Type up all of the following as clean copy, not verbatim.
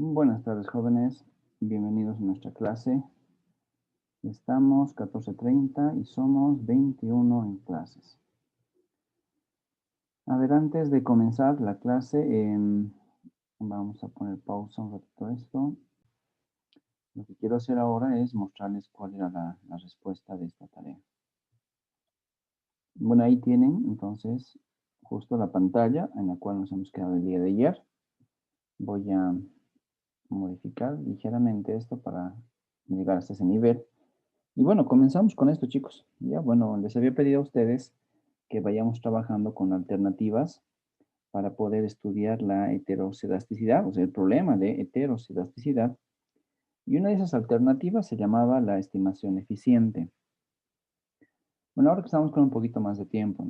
Buenas tardes, jóvenes. Bienvenidos a nuestra clase. Estamos 14:30 y somos 21 en clases. A ver, antes de comenzar la clase, vamos a poner pausa un ratito a esto. Lo que quiero hacer ahora es mostrarles cuál era la respuesta de esta tarea. Bueno, ahí tienen entonces justo la pantalla en la cual nos hemos quedado el día de ayer. Voy a modificar ligeramente esto para llegar hasta ese nivel. Y bueno, comenzamos con esto, chicos. Ya, bueno, les había pedido a ustedes que vayamos trabajando con alternativas para poder estudiar la heterosidasticidad, o sea, el problema de heterosidasticidad. Y una de esas alternativas se llamaba la estimación eficiente. Bueno, ahora que estamos con un poquito más de tiempo,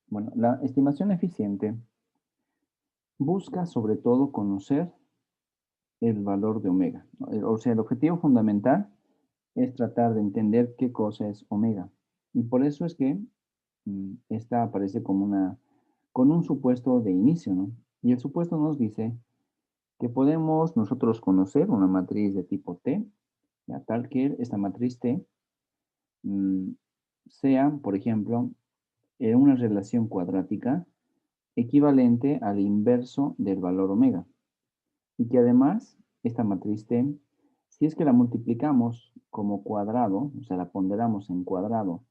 bueno, la estimación eficiente busca sobre todo conocer el valor de omega, ¿no? O sea, el objetivo fundamental es tratar de entender qué cosa es omega. Y por eso es que esta aparece como con un supuesto de inicio, ¿no? Y el supuesto nos dice que podemos nosotros conocer una matriz de tipo T, ya, tal que esta matriz T mm, sea, por ejemplo, una relación cuadrática equivalente al inverso del valor omega. Y que además, esta matriz T, si es que la multiplicamos como cuadrado, o sea, la ponderamos en cuadrado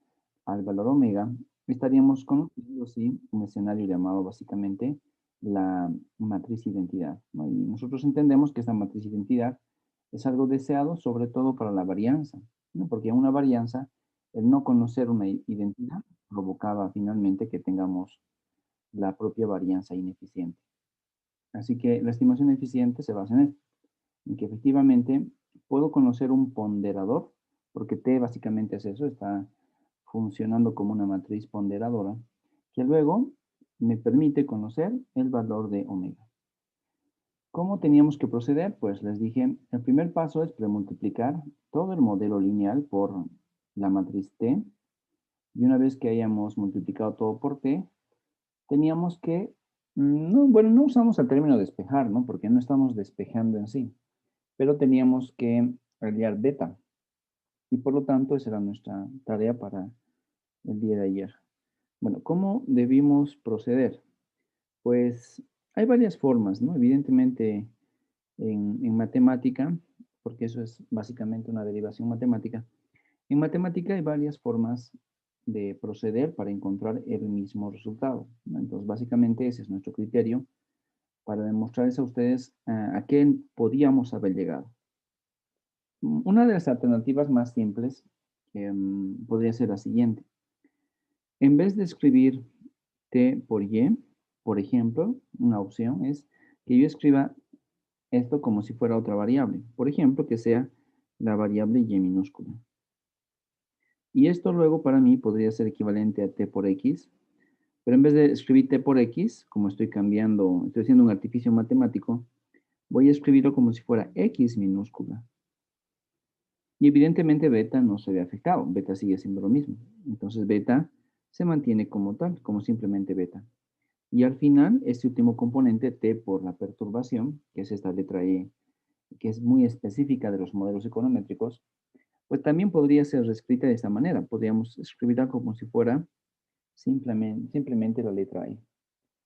al valor omega, estaríamos conociendo, sí, un escenario llamado básicamente la matriz identidad, ¿no? Y nosotros entendemos que esta matriz identidad es algo deseado, sobre todo para la varianza, ¿no? Porque una varianza, el no conocer una identidad, provocaba finalmente que tengamos la propia varianza ineficiente. Así que la estimación eficiente se basa en esto, en que efectivamente puedo conocer un ponderador, porque T básicamente es eso, está funcionando como una matriz ponderadora, que luego me permite conocer el valor de omega. ¿Cómo teníamos que proceder? Pues les dije, el primer paso es premultiplicar todo el modelo lineal por la matriz T, y una vez que hayamos multiplicado todo por T, teníamos que, no, bueno, no usamos el término despejar, ¿no? Porque no estamos despejando en sí, pero teníamos que hallar beta. Y por lo tanto, esa era nuestra tarea para el día de ayer. Bueno, ¿cómo debimos proceder? Pues hay varias formas, ¿no? Evidentemente, en matemática, porque eso es básicamente una derivación matemática, en matemática hay varias formas de proceder para encontrar el mismo resultado, ¿no? Entonces, básicamente ese es nuestro criterio para demostrarles a ustedes a qué podíamos haber llegado. Una de las alternativas más simples podría ser la siguiente. En vez de escribir T por Y, por ejemplo, una opción es que yo escriba esto como si fuera otra variable. Por ejemplo, que sea la variable Y minúscula. Y esto luego para mí podría ser equivalente a T por X, pero en vez de escribir T por X, como estoy cambiando, estoy haciendo un artificio matemático, voy a escribirlo como si fuera X minúscula. Y evidentemente beta no se ve afectado, beta sigue siendo lo mismo. Entonces beta se mantiene como tal, como simplemente beta. Y al final, este último componente, T por la perturbación, que es esta letra E, que es muy específica de los modelos econométricos, pues también podría ser reescrita de esta manera. Podríamos escribirla como si fuera simplemente la letra E,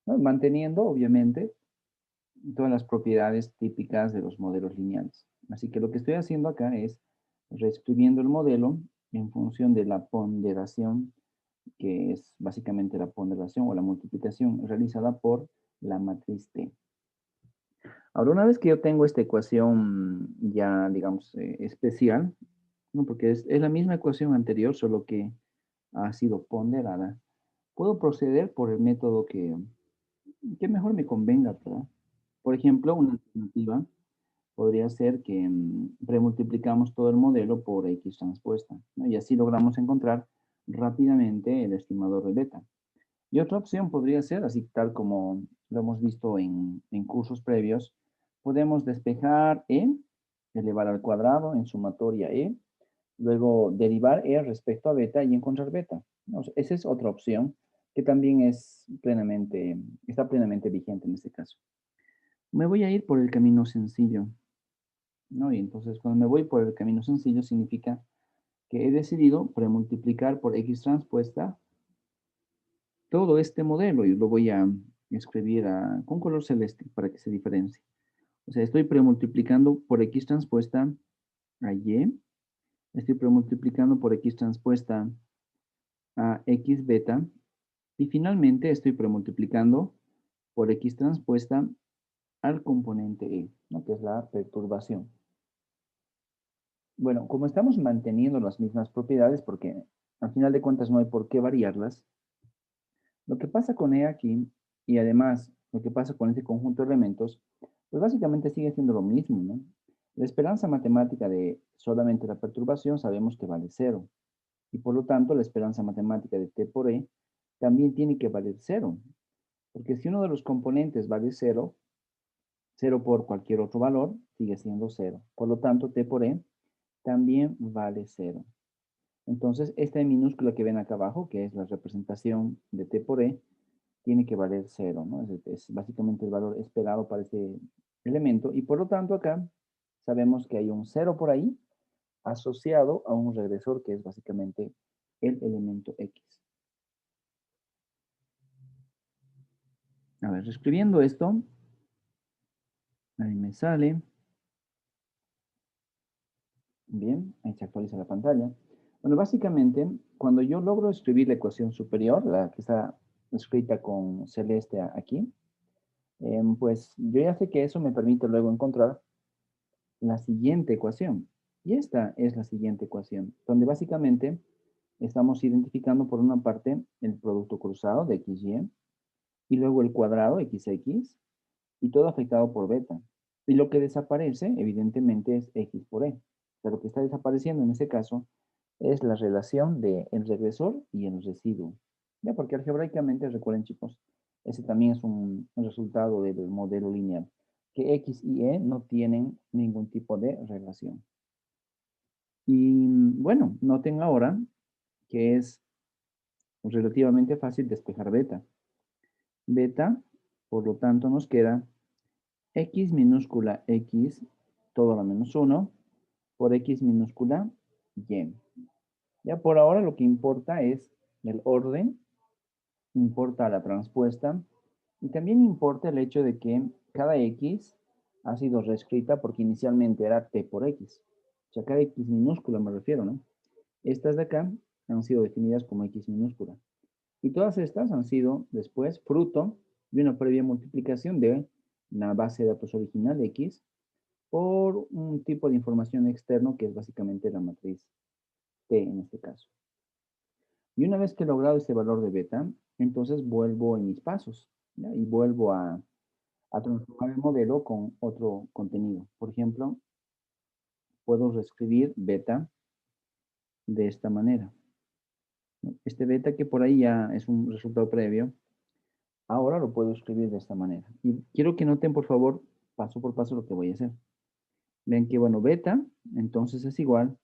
¿no? Manteniendo, obviamente, todas las propiedades típicas de los modelos lineales. Así que lo que estoy haciendo acá es reescribiendo el modelo en función de la ponderación, que es básicamente la ponderación o la multiplicación realizada por la matriz T. Ahora, una vez que yo tengo esta ecuación ya, digamos, especial, ¿no? Porque es la misma ecuación anterior, solo que ha sido ponderada, puedo proceder por el método que mejor me convenga, ¿verdad? Por ejemplo, una alternativa podría ser que premultiplicamos todo el modelo por X transpuesta, ¿no? Y así logramos encontrar rápidamente el estimador de beta. Y otra opción podría ser, así tal como lo hemos visto en cursos previos, podemos despejar E, elevar al cuadrado en sumatoria E, luego derivar E respecto a beta y encontrar beta, ¿no? O sea, esa es otra opción que también está plenamente vigente en este caso. Me voy a ir por el camino sencillo. ¿no? Y entonces cuando me voy por el camino sencillo significa que he decidido premultiplicar por X transpuesta todo este modelo y lo voy a escribir con color celeste para que se diferencie. O sea, estoy premultiplicando por X transpuesta a Y, estoy premultiplicando por X transpuesta a X beta y finalmente estoy premultiplicando por X transpuesta al componente E, ¿no? Que es la perturbación. Bueno, como estamos manteniendo las mismas propiedades, porque al final de cuentas no hay por qué variarlas, lo que pasa con E aquí, y además lo que pasa con este conjunto de elementos, pues básicamente sigue siendo lo mismo, ¿no? La esperanza matemática de solamente la perturbación sabemos que vale cero, y por lo tanto la esperanza matemática de T por E también tiene que valer cero, porque si uno de los componentes vale cero, cero por cualquier otro valor sigue siendo cero. Por lo tanto, T por E también vale cero. Entonces, esta minúscula que ven acá abajo, que es la representación de T por E, tiene que valer cero, ¿no? Es básicamente el valor esperado para este elemento. Y por lo tanto, acá sabemos que hay un cero por ahí asociado a un regresor que es básicamente el elemento X. A ver, escribiendo esto, ahí me sale. Bien, ahí se actualiza la pantalla. Bueno, básicamente, cuando yo logro escribir la ecuación superior, la que está escrita con celeste aquí, pues yo ya sé que eso me permite luego encontrar la siguiente ecuación. Y esta es la siguiente ecuación, donde básicamente estamos identificando por una parte el producto cruzado de XY y luego el cuadrado XX y todo afectado por beta. Y lo que desaparece, evidentemente, es X por E. O sea, lo que está desapareciendo en este caso es la relación de el regresor y el residuo. Ya, porque algebraicamente, recuerden chicos, ese también es un resultado del modelo lineal, que X y E no tienen ningún tipo de relación. Y bueno, noten ahora que es relativamente fácil despejar beta. Beta, por lo tanto, nos queda X minúscula X, todo a la menos 1, por X minúscula Y. Ya por ahora lo que importa es el orden, importa la transpuesta, y también importa el hecho de que cada X ha sido reescrita porque inicialmente era T por X. O sea, cada X minúscula me refiero, ¿no? Estas de acá han sido definidas como X minúscula. Y todas estas han sido después fruto de una previa multiplicación de la base de datos original X por un tipo de información externo que es básicamente la matriz T en este caso. Y una vez que he logrado este valor de beta, entonces vuelvo en mis pasos, ¿ya? Y vuelvo a transformar el modelo con otro contenido. Por ejemplo, puedo reescribir beta de esta manera, ¿no? Este beta que por ahí ya es un resultado previo, ahora lo puedo escribir de esta manera. Y quiero que noten, por favor, paso por paso lo que voy a hacer. Ven que, bueno, beta, entonces es igual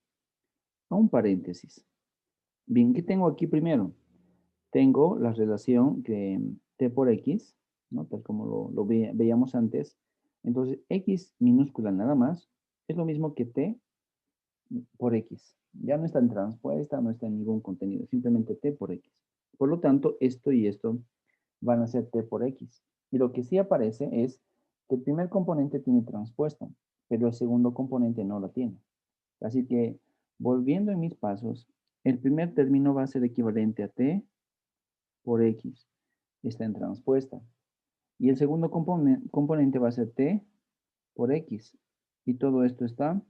a un paréntesis. Bien, ¿qué tengo aquí primero? Tengo la relación que t por x, ¿no? Tal como veíamos antes. Entonces, x minúscula nada más es lo mismo que t por x. Ya no está en transpuesta, no está en ningún contenido, simplemente t por x. Por lo tanto, esto y esto van a ser t por x. Y lo que sí aparece es que el primer componente tiene transpuesta, pero el segundo componente no la tiene. Así que, volviendo en mis pasos, el primer término va a ser equivalente a t por x. Está en transpuesta. Y el segundo componente va a ser t por x. Y todo esto está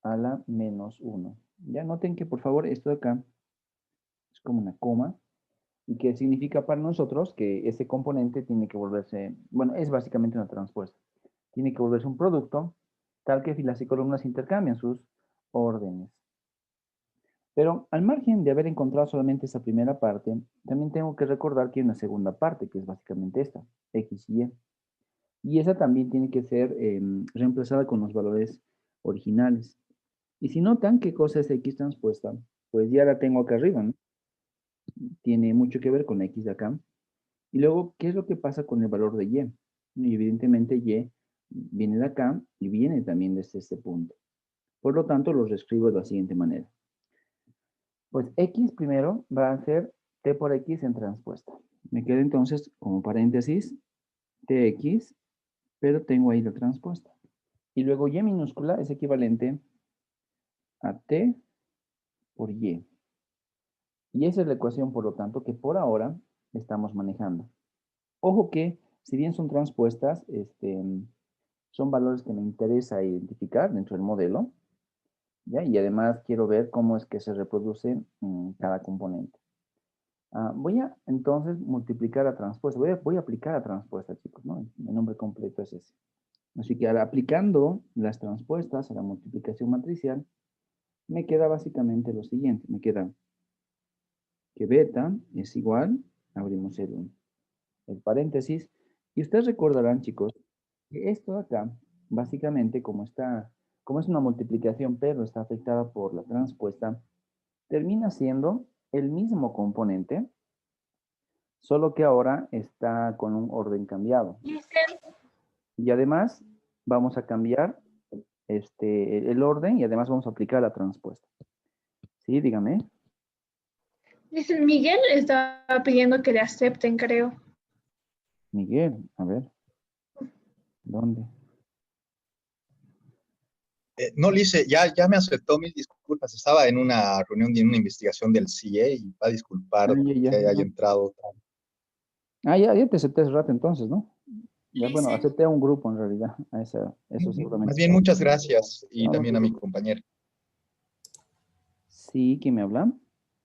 a la menos 1. Ya noten que por favor esto de acá es como una coma. ¿Y que significa para nosotros? Que ese componente tiene que volverse, bueno, es básicamente una transpuesta. Tiene que volverse un producto tal que filas y columnas intercambian sus órdenes. Pero al margen de haber encontrado solamente esa primera parte, también tengo que recordar que hay una segunda parte, que es básicamente esta, x y y. Y esa también tiene que ser reemplazada con los valores originales. Y si notan qué cosa es x transpuesta, pues ya la tengo acá arriba, ¿no? Tiene mucho que ver con x de acá. Y luego, ¿qué es lo que pasa con el valor de y? Y evidentemente y viene de acá y viene también desde este punto. Por lo tanto, lo reescribo de la siguiente manera. Pues x primero va a ser t por x en transpuesta. Me queda entonces como paréntesis tx, pero tengo ahí la transpuesta. Y luego y minúscula es equivalente a t por y. Y esa es la ecuación, por lo tanto, que por ahora estamos manejando. Ojo que, si bien son transpuestas, son valores que me interesa identificar dentro del modelo, ¿ya? Y además quiero ver cómo es que se reproduce cada componente. Voy a entonces multiplicar la transpuesta. Voy a aplicar la transpuesta, chicos, ¿no? El nombre completo es ese. Así que aplicando las transpuestas a la multiplicación matricial, me queda básicamente lo siguiente. Me queda que beta es igual, abrimos el paréntesis, y ustedes recordarán, chicos, que esto de acá, básicamente, como es una multiplicación, pero está afectada por la transpuesta, termina siendo el mismo componente, solo que ahora está con un orden cambiado. Y además, vamos a cambiar el orden y además vamos a aplicar la transpuesta. Sí, dígame. Dice, Miguel estaba pidiendo que le acepten, creo. Miguel, a ver. ¿Dónde? No, Lice, ya me aceptó, mil disculpas. Estaba en una reunión de una investigación del CIE y va a disculpar Ya. que haya No. entrado. Ya te acepté hace rato entonces, ¿no? Ya, bueno, Listen, acepté a un grupo en realidad. Eso Más seguramente bien, está. muchas gracias y No, no te también a mi preocupes. compañero. Sí, ¿quién me habla?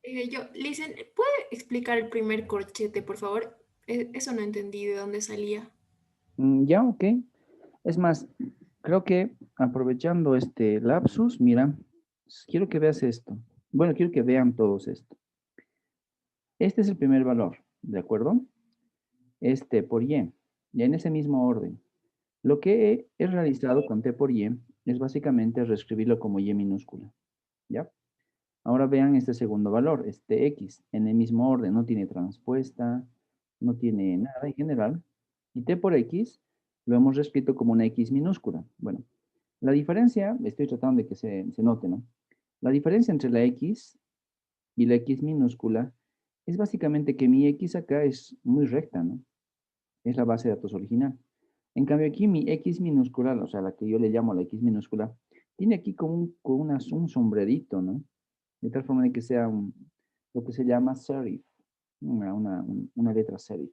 Listen, ¿puede explicar el primer corchete, por favor? Eso no entendí de dónde salía. Ya, ok. Es más, creo que aprovechando este lapsus, mira, quiero que veas esto. Bueno, quiero que vean todos esto. Este es el primer valor, ¿de acuerdo? Este por y, ya en ese mismo orden. Lo que he realizado con t por y es básicamente reescribirlo como y minúscula, ¿ya? Ahora vean este segundo valor, este x, en el mismo orden, no tiene transpuesta, no tiene nada en general. Y t por x lo hemos reescrito como una x minúscula. Bueno, la diferencia, estoy tratando de que se note, ¿no? La diferencia entre la x y la x minúscula es básicamente que mi x acá es muy recta, ¿no? Es la base de datos original. En cambio aquí mi X minúscula, o sea, la que yo le llamo la X minúscula, tiene aquí como un sombrerito, ¿no? De tal forma de que sea lo que se llama serif, una letra serif.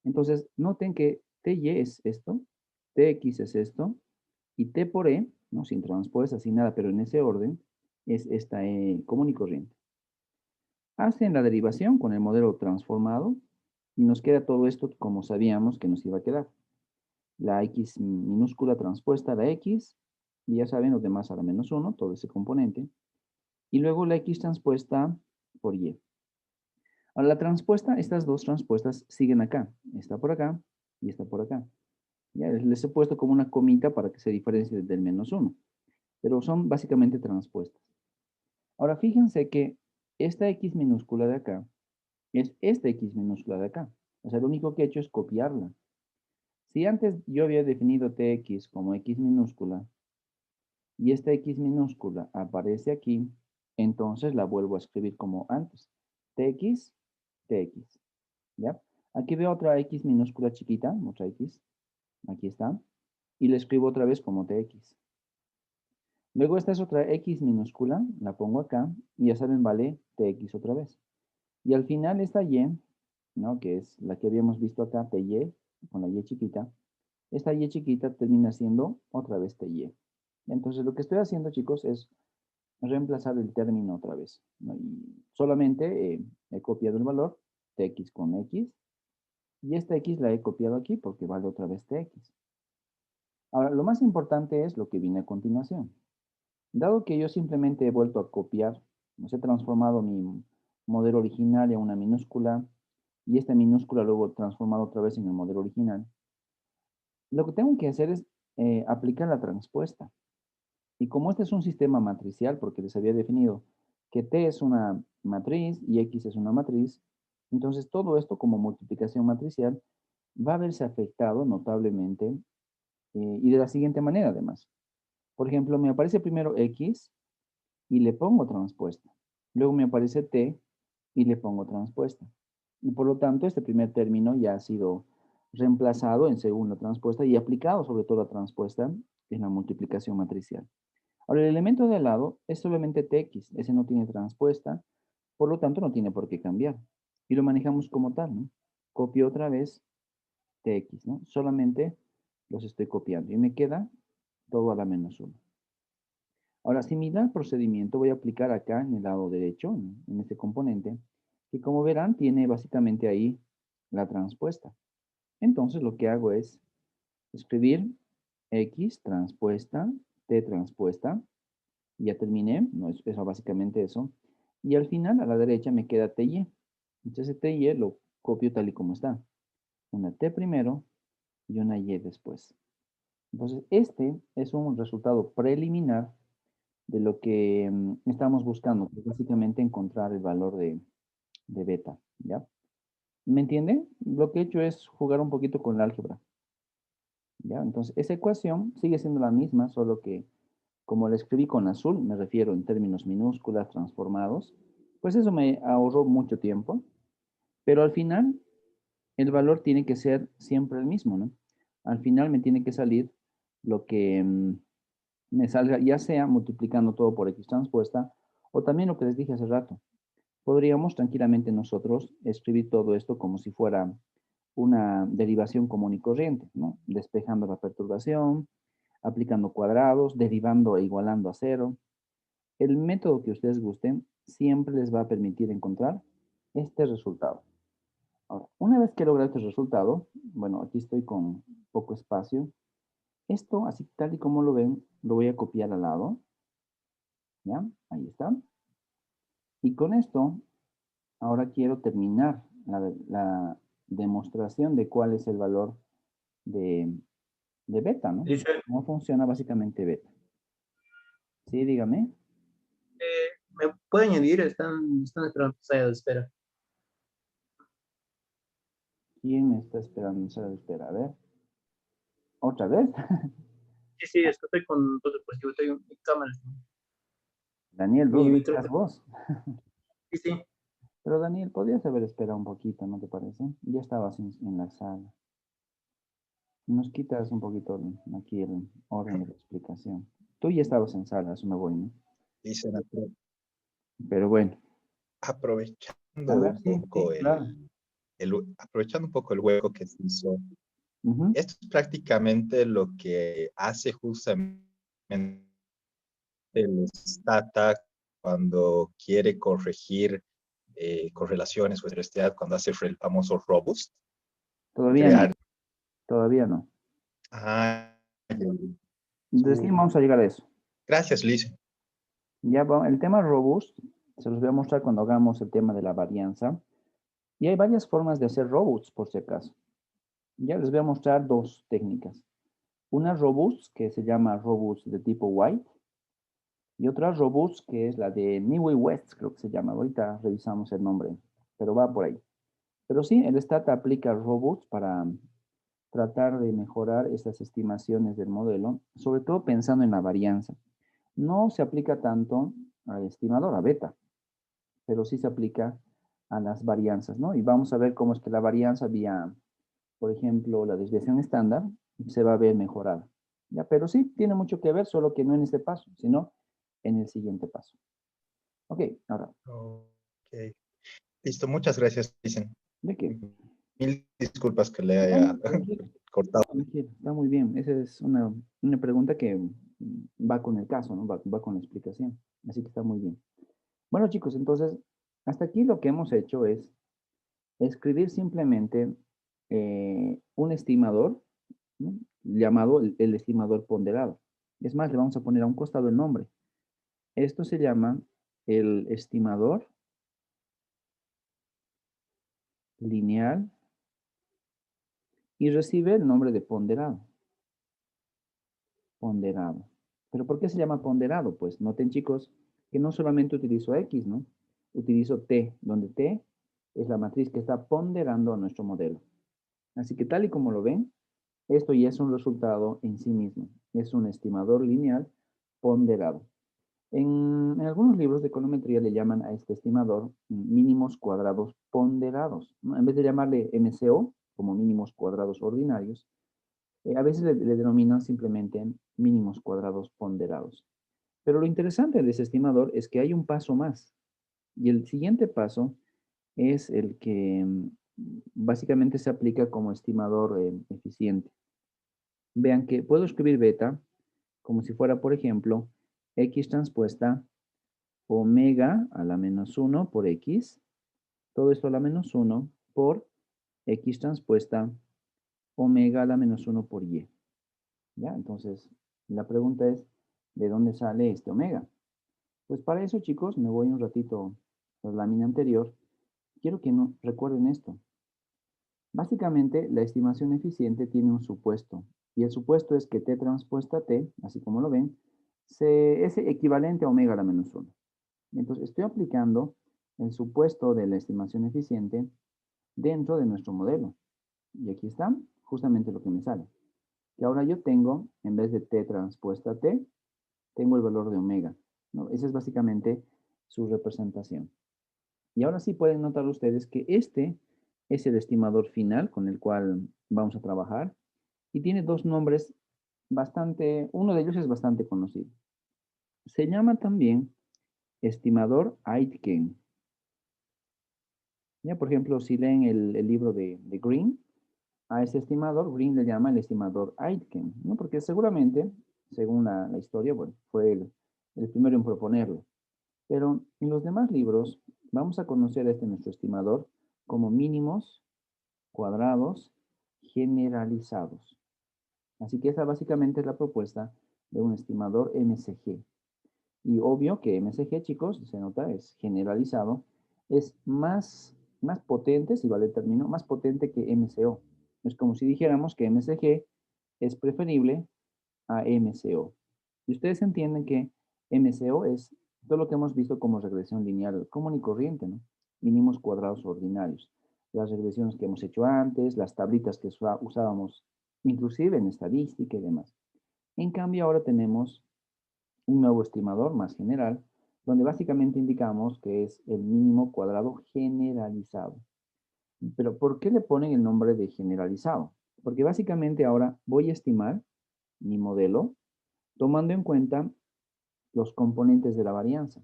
Entonces, noten que TY es esto, TX es esto, y T por E, ¿no? Sin transpuesta, sin nada, pero en ese orden, es esta E común y corriente. Hacen la derivación con el modelo transformado y nos queda todo esto como sabíamos que nos iba a quedar. La X minúscula transpuesta a la X, y ya saben los demás a la menos 1, todo ese componente, y luego la X transpuesta por Y. Ahora la transpuesta, estas dos transpuestas siguen acá, está por acá y está por acá. Ya les he puesto como una comita para que se diferencie del menos 1, pero son básicamente transpuestas. Ahora fíjense que esta X minúscula de acá es esta X minúscula de acá. O sea, lo único que he hecho es copiarla. Si antes yo había definido Tx como X minúscula y esta X minúscula aparece aquí, entonces la vuelvo a escribir como antes. Tx, Tx. ¿Ya? Aquí veo otra X minúscula chiquita, otra X. Aquí está. Y la escribo otra vez como Tx. Luego esta es otra X minúscula, la pongo acá y ya saben, vale Tx otra vez. Y al final esta Y, ¿no? Que es la que habíamos visto acá, Ty, con la Y chiquita. Esta Y chiquita termina siendo otra vez Ty. Entonces lo que estoy haciendo, chicos, es reemplazar el término otra vez, ¿no? Y solamente he copiado el valor tx con x y esta x la he copiado aquí porque vale otra vez tx. Ahora, lo más importante es lo que viene a continuación. Dado que yo simplemente he vuelto a copiar, he transformado mi modelo original en una minúscula y esta minúscula luego he transformado otra vez en el modelo original, lo que tengo que hacer es aplicar la transpuesta. Y como este es un sistema matricial, porque les había definido que T es una matriz y X es una matriz, entonces todo esto como multiplicación matricial va a verse afectado notablemente Y de la siguiente manera, además. Por ejemplo, me aparece primero X y le pongo transpuesta. Luego me aparece T y le pongo transpuesta. Y por lo tanto, este primer término ya ha sido reemplazado en segunda transpuesta y aplicado sobre todo la transpuesta en la multiplicación matricial. Ahora, el elemento de al lado es solamente Tx, ese no tiene transpuesta, por lo tanto no tiene por qué cambiar. Y lo manejamos como tal, ¿no? Copio otra vez Tx, ¿no? Solamente los estoy copiando y me queda todo a la -1. Ahora, similar procedimiento voy a aplicar acá en el lado derecho, en este componente, que como verán tiene básicamente ahí la transpuesta. Entonces lo que hago es escribir X transpuesta, T transpuesta, y ya terminé, no es eso básicamente eso. Y al final a la derecha me queda TY. Entonces TY lo copio tal y como está. Una T primero y una Y después. Entonces este es un resultado preliminar de lo que estamos buscando, que es básicamente encontrar el valor de beta, ¿ya? ¿Me entienden? Lo que he hecho es jugar un poquito con la álgebra, ¿ya? Entonces, esa ecuación sigue siendo la misma, solo que como la escribí con azul, me refiero en términos minúsculas transformados, pues eso me ahorró mucho tiempo, pero al final el valor tiene que ser siempre el mismo, ¿no? Al final me tiene que salir lo que me salga, ya sea multiplicando todo por X transpuesta, o también lo que les dije hace rato. Podríamos tranquilamente nosotros escribir todo esto como si fuera una derivación común y corriente, ¿no? Despejando la perturbación, aplicando cuadrados, derivando e igualando a cero. El método que ustedes gusten siempre les va a permitir encontrar este resultado. Ahora, una vez que logra este resultado, bueno, aquí estoy con poco espacio. Esto, así tal y como lo ven, lo voy a copiar al lado. ¿Ya? Ahí está. Y con esto, ahora quiero terminar la demostración de cuál es el valor de beta, ¿no? Dice, ¿Cómo funciona básicamente beta? Sí, dígame. ¿me puede añadir? Están esperando en sala de espera. ¿Quién me está esperando en sala de espera? A ver. ¿Otra vez? Sí, sí, es que estoy con dos dispositivos, estoy en mi cámara. Daniel, bro, Mi ¿dónde estás micrófono. vos? Sí, sí. Pero Daniel, podrías haber esperado un poquito, ¿no te parece? Ya estabas en la sala. Nos quitas un poquito aquí el orden de la explicación. Tú ya estabas en sala, eso me voy, ¿no? Dicen, Pero bueno, aprovechando a ver, un sí, sí, poco claro. aprovechando un poco el hueco que se hizo. Ujú. Esto es prácticamente lo que hace justamente el Stata cuando quiere corregir correlaciones o heterogeneidad, cuando hace el famoso robust. Todavía no, Crear. todavía no. Ah, Recién vamos a llegar a eso. gracias, Liz. Ya el tema robust se los voy a mostrar cuando hagamos el tema de la varianza. Y hay varias formas de hacer robusts, por si acaso. Ya les voy a mostrar dos técnicas. Una robust, que se llama robust de tipo white, y otra robust, que es la de Newey West, creo que se llama. Ahorita revisamos el nombre, pero va por ahí. Pero sí, el Stata aplica robust para tratar de mejorar estas estimaciones del modelo, sobre todo pensando en la varianza. No se aplica tanto al estimador, a beta, pero sí se aplica a las varianzas, ¿no? Y vamos a ver cómo es que la varianza vía, por ejemplo, la desviación estándar, se va a ver mejorada. ¿Ya? Pero sí, tiene mucho que ver, solo que no en este paso, sino en el siguiente paso. Ok, ahora, Ok. Listo, muchas gracias, dicen. ¿de qué? Mil disculpas que le No, haya no, tranquilo, cortado. tranquilo, está muy bien. Esa es una pregunta que va con el caso, ¿no? Va con la explicación. Así que está muy bien. Bueno, chicos, entonces, hasta aquí lo que hemos hecho es escribir simplemente un estimador, ¿no? Llamado el estimador ponderado. Es más, le vamos a poner a un costado el nombre. Esto se llama el estimador lineal y recibe el nombre de ponderado. Ponderado. ¿Pero por qué se llama ponderado? Pues noten, chicos, que no solamente utilizo X, ¿no? Utilizo T, donde T es la matriz que está ponderando a nuestro modelo. Así que tal y como lo ven, Esto ya es un resultado en sí mismo. Es un estimador lineal ponderado. En algunos libros de econometría le llaman a este estimador mínimos cuadrados ponderados, ¿no? En vez de llamarle MCO, como mínimos cuadrados ordinarios, a veces le denominan simplemente mínimos cuadrados ponderados. Pero lo interesante de ese estimador es que hay un paso más. Y el siguiente paso es el que básicamente se aplica como estimador eficiente. Vean que puedo escribir beta como si fuera, por ejemplo, x transpuesta omega a la menos 1 por x, todo esto a la menos 1 por x transpuesta omega a la menos 1 por y. ¿Ya? Entonces, la pregunta es, ¿de dónde sale este omega? Pues para eso, chicos, me voy un ratito a la lámina anterior. Quiero que no recuerden esto. Básicamente, la estimación eficiente tiene un supuesto, y el supuesto es que t transpuesta t, así como lo ven, es equivalente a omega a la menos 1. Entonces, estoy aplicando el supuesto de la estimación eficiente dentro de nuestro modelo. Y aquí está justamente lo que me sale. Que ahora yo tengo, en vez de t transpuesta t, tengo el valor de omega, ¿no? Esa es básicamente su representación. Y ahora sí pueden notar ustedes que este es el estimador final con el cual vamos a trabajar. Y tiene dos nombres uno de ellos es bastante conocido. Se llama también estimador Aitken. Ya, por ejemplo, si leen el libro de Green, a ese estimador, Green le llama el estimador Aitken, ¿no? Porque seguramente, según la historia, bueno, fue el primero en proponerlo. Pero en los demás libros vamos a conocer a este nuestro estimador como mínimos cuadrados generalizados. Así que esa básicamente es la propuesta de un estimador MCG. Y obvio que MCG, chicos, se nota, es generalizado, es más potente, si vale el término, más potente que MCO. Es como si dijéramos que MCG es preferible a MCO. Y ustedes entienden que MCO es todo lo que hemos visto como regresión lineal común y corriente, ¿no? Mínimos cuadrados ordinarios. Las regresiones que hemos hecho antes, las tablitas que usábamos inclusive en estadística y demás. En cambio, ahora tenemos un nuevo estimador más general, donde básicamente indicamos que es el mínimo cuadrado generalizado. Pero ¿por qué le ponen el nombre de generalizado? Porque básicamente ahora voy a estimar mi modelo tomando en cuenta los componentes de la varianza,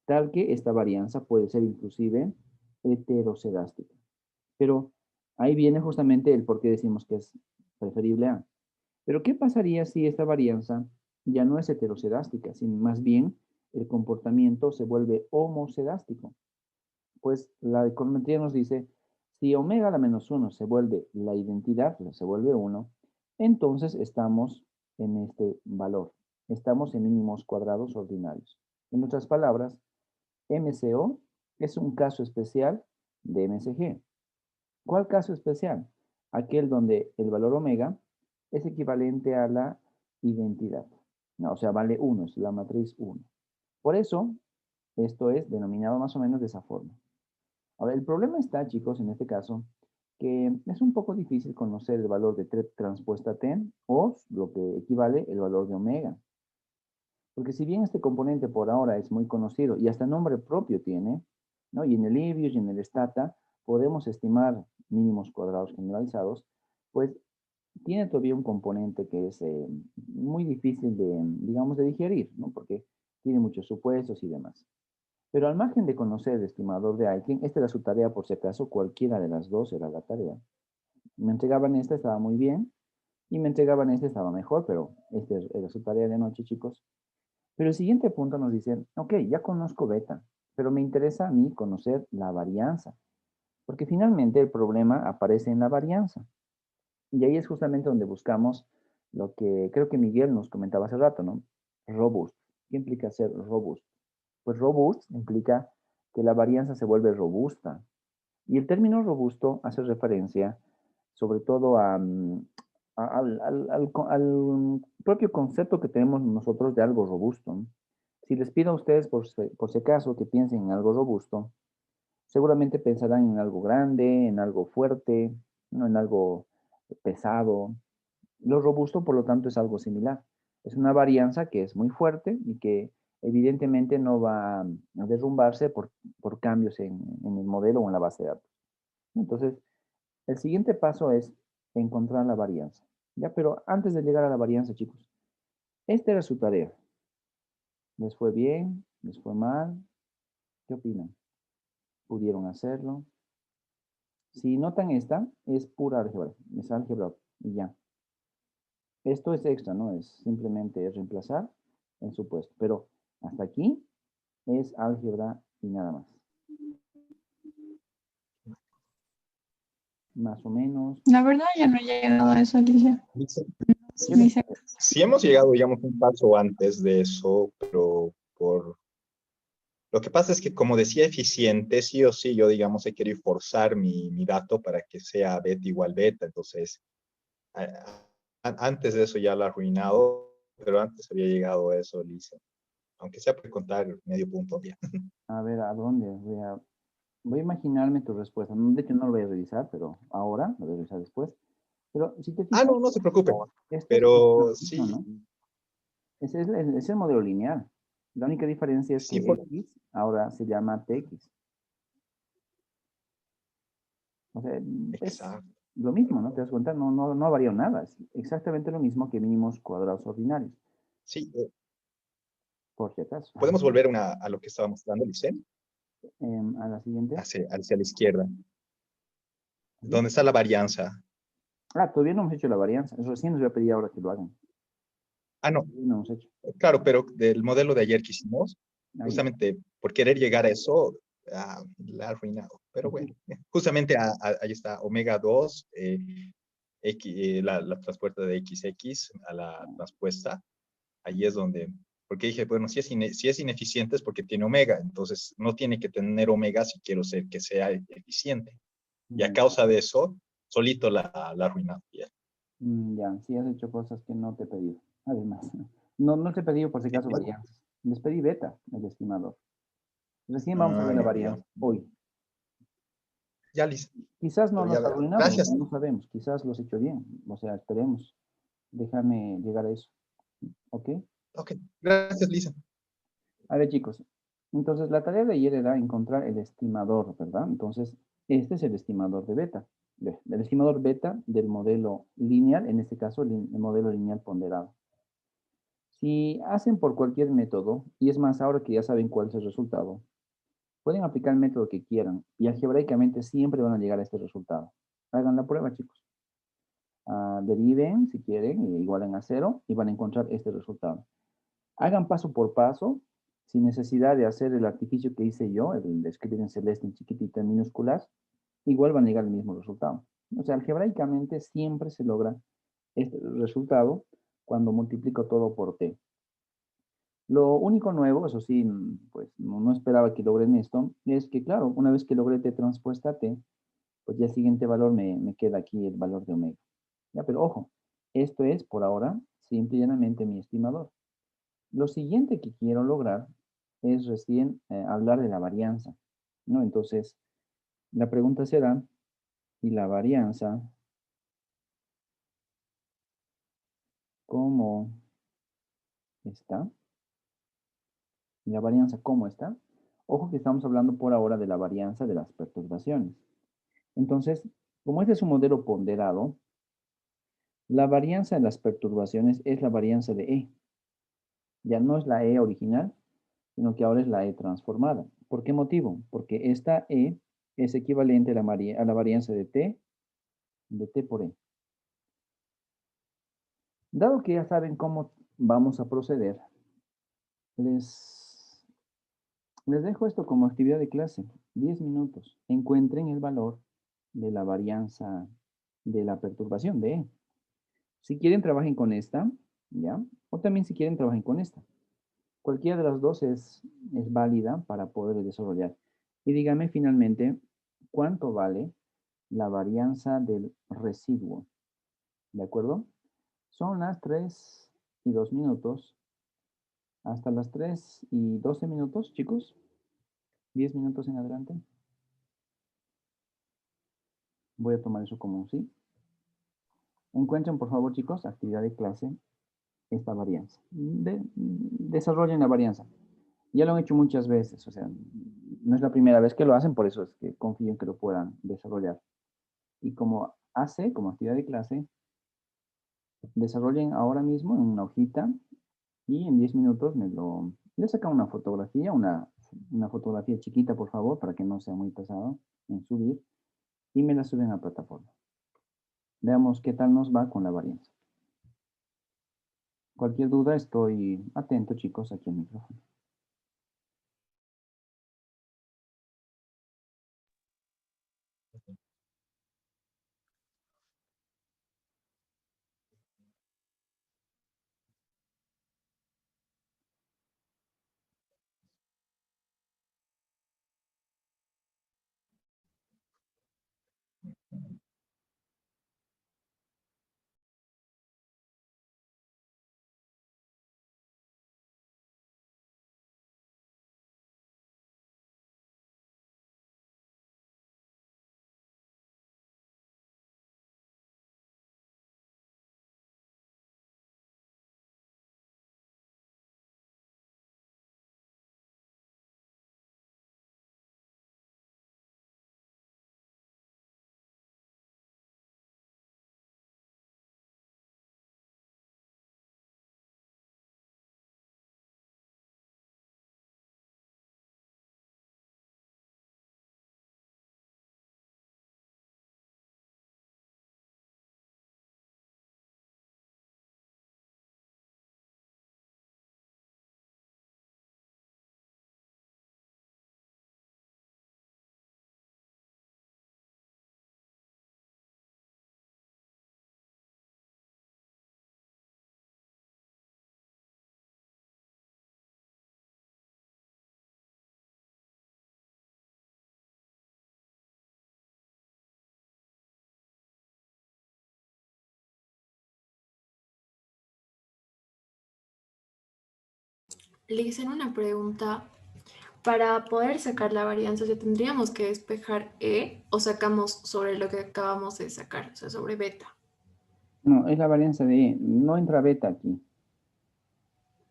tal que esta varianza puede ser inclusive heteroscedástica. Pero ahí viene justamente el por qué decimos que es preferible a. Pero ¿qué pasaría si esta varianza ya no es heteroscedástica, sino más bien el comportamiento se vuelve homocedástico? Pues la econometría nos dice, si omega a la menos 1 se vuelve la identidad, se vuelve 1, entonces estamos en este valor. Estamos en mínimos cuadrados ordinarios. En otras palabras, MCO es un caso especial de MCG. ¿Cuál caso especial? Aquel donde el valor omega es equivalente a la identidad. No, o sea, vale 1, es la matriz 1. Por eso, esto es denominado más o menos de esa forma. Ahora, el problema está, chicos, en este caso, que es un poco difícil conocer el valor de t transpuesta t o lo que equivale el valor de omega. Porque si bien este componente por ahora es muy conocido y hasta nombre propio tiene, ¿no? Y en el IBIUS y en el STATA podemos estimar mínimos cuadrados generalizados, pues tiene todavía un componente que es muy difícil de, digamos, de digerir, ¿no? Porque tiene muchos supuestos y demás. Pero al margen de conocer el estimador de Aitken, esta era su tarea por si acaso, cualquiera de las dos era la tarea. Me entregaban esta, estaba muy bien, y me entregaban esta, estaba mejor, pero esta era su tarea de noche, chicos. Pero el siguiente punto nos dice, ok, ya conozco beta, pero me interesa a mí conocer la varianza, porque finalmente el problema aparece en la varianza. Y ahí es justamente donde buscamos lo que creo que Miguel nos comentaba hace rato, ¿no? Robust. ¿Qué implica ser robust? Pues robust implica que la varianza se vuelve robusta. Y el término robusto hace referencia sobre todo al propio concepto que tenemos nosotros de algo robusto, ¿no? Si les pido a ustedes, por si acaso, que piensen en algo robusto, seguramente pensarán en algo grande, en algo fuerte, ¿no? En algo pesado. Lo robusto, por lo tanto, es algo similar. Es una varianza que es muy fuerte y que evidentemente no va a derrumbarse por cambios en el modelo o en la base de datos. Entonces, el siguiente paso es encontrar la varianza. ¿Ya? Pero antes de llegar a la varianza, chicos, esta era su tarea. ¿Les fue bien? ¿Les fue mal? ¿Qué opinan? ¿Pudieron hacerlo? Si notan esta, es pura álgebra. Es álgebra y ya. Esto es extra, ¿no? Es simplemente reemplazar el supuesto. Pero hasta aquí es álgebra y nada más. Más o menos. La verdad, ya no he llegado a eso, Alicia. Dice, Ni sé. sí hemos llegado, digamos, un paso antes de eso, pero por... Lo que pasa es que, como decía eficiente, sí o sí, yo, digamos, he querido forzar mi dato para que sea beta igual beta. Entonces, antes de eso ya lo ha arruinado, pero antes había llegado a eso, Lisa. Aunque sea por contar medio punto, ya. A ver, ¿a dónde? Voy a imaginarme tu respuesta. De hecho, no lo voy a revisar, pero ahora lo voy a revisar después. Pero si te Ah, fijas, no, no se preocupe. este es lo Pero mismo, sí, ¿no? Es el modelo lineal. La única diferencia es que sí, X ahora se llama TX. O sea, es exacto. lo mismo, ¿no? ¿Te das cuenta? No ha variado nada. Es exactamente lo mismo que mínimos cuadrados ordinarios, Sí, por si acaso. podemos volver a lo que estábamos hablando, Lice, A la siguiente. hacia la izquierda, ¿Sí? donde está la varianza. Ah, todavía no hemos hecho la varianza. Recién les voy a pedir ahora que lo hagan. Ah, no, Todavía no hemos hecho. claro, pero del modelo de ayer que hicimos, Ahí ya. justamente por querer llegar a eso, la ha arruinado. Pero Ujú. bueno, justamente ahí está omega 2, la transpuesta de XX a la transpuesta. Ahí es donde, porque dije, bueno, si es ineficiente es porque tiene omega, entonces no tiene que tener omega si quiero que sea eficiente. Y a causa de eso, solito la ha arruinado. Ya. Ya, sí has hecho cosas que no te he pedido. Además, no te he pedido por si acaso varianzas. Les pedí beta, el estimador. Recién vamos a ver la Ya, varianza hoy. ya, listo. Quizás no Pero ya nos veo. arruinamos, Gracias. no sabemos. Quizás lo has hecho bien. O sea, esperemos. Déjame llegar a eso. ¿Ok? Ok, gracias, Lisa. A ver, chicos. Entonces, la tarea de ayer era encontrar el estimador, ¿verdad? Entonces, este es el estimador de beta. El estimador beta del modelo lineal, en este caso, el modelo lineal ponderado. Si hacen por cualquier método, y es más, ahora que ya saben cuál es el resultado, pueden aplicar el método que quieran y algebraicamente siempre van a llegar a este resultado. Hagan la prueba, chicos. Deriven, si quieren, igualen a 0 y van a encontrar este resultado. Hagan paso por paso, sin necesidad de hacer el artificio que hice yo, el de escribir en celeste, en chiquitito, en minúsculas, igual van a llegar al mismo resultado. O sea, algebraicamente siempre se logra este resultado cuando multiplico todo por t. Lo único nuevo, eso sí, pues no esperaba que logren esto, es que claro, una vez que logré t transpuesta t, pues ya el siguiente valor me queda aquí el valor de omega. Ya, pero ojo, esto es por ahora simple y llanamente mi estimador. Lo siguiente que quiero lograr es recién hablar de la varianza, ¿no? Entonces, la pregunta será, ¿y la varianza cómo está? ¿Y la varianza cómo está? Ojo que estamos hablando por ahora de la varianza de las perturbaciones. Entonces, como este es un modelo ponderado, la varianza de las perturbaciones es la varianza de E. Ya no es la E original, sino que ahora es la E transformada. ¿Por qué motivo? Porque esta E es equivalente a la varianza de T por E. Dado que ya saben cómo vamos a proceder, les, les dejo esto como actividad de clase. 10 minutos. Encuentren el valor de la varianza de la perturbación de E. Si quieren, trabajen con esta, ¿ya? O también si quieren, trabajen con esta. Cualquiera de las dos es válida para poder desarrollar. Y dígame finalmente, ¿cuánto vale la varianza del residuo? ¿De acuerdo? Son las 3:02. Hasta las 3:12, chicos. 10 minutos en adelante. Voy a tomar eso como un sí. Encuentren, por favor, chicos, actividad de clase, esta varianza. Desarrollen la varianza. Ya lo han hecho muchas veces, o sea, no es la primera vez que lo hacen, por eso es que confío en que lo puedan desarrollar. Y como actividad de clase, desarrollen ahora mismo en una hojita y en 10 minutos le sacan una fotografía, una fotografía chiquita, por favor, para que no sea muy pesado en subir, y me la suben a plataforma. Veamos qué tal nos va con la varianza. Cualquier duda, estoy atento, chicos, aquí al micrófono. Le hice una pregunta. Para poder sacar la varianza, ¿se tendríamos que despejar E o sacamos sobre lo que acabamos de sacar, o sea, sobre beta? No, es la varianza de E, no entra beta aquí.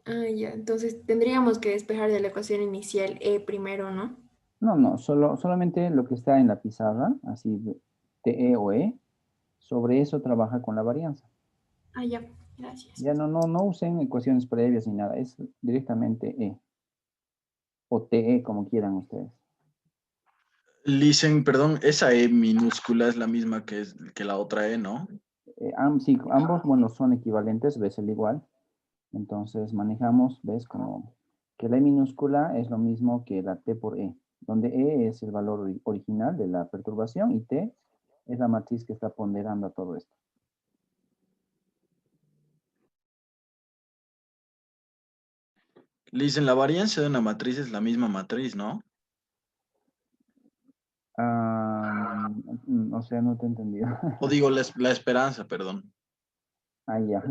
Ah, ya, entonces tendríamos que despejar de la ecuación inicial E primero, ¿no? No, solamente lo que está en la pizarra, así TE o E, sobre eso trabaja con la varianza. Ah, ya, gracias. Ya no usen ecuaciones previas ni nada, es directamente E o TE, como quieran ustedes. Listen, perdón, esa E minúscula es la misma que la otra E, ¿no? Sí, ambos, bueno, son equivalentes, ves el igual. Entonces manejamos, ves, como que la E minúscula es lo mismo que la T por E, donde E es el valor original de la perturbación y T es la matriz que está ponderando a todo esto. Listen, la varianza de una matriz es la misma matriz, ¿no? O sea, no te he entendido. O digo, la esperanza, perdón. Ah, ya.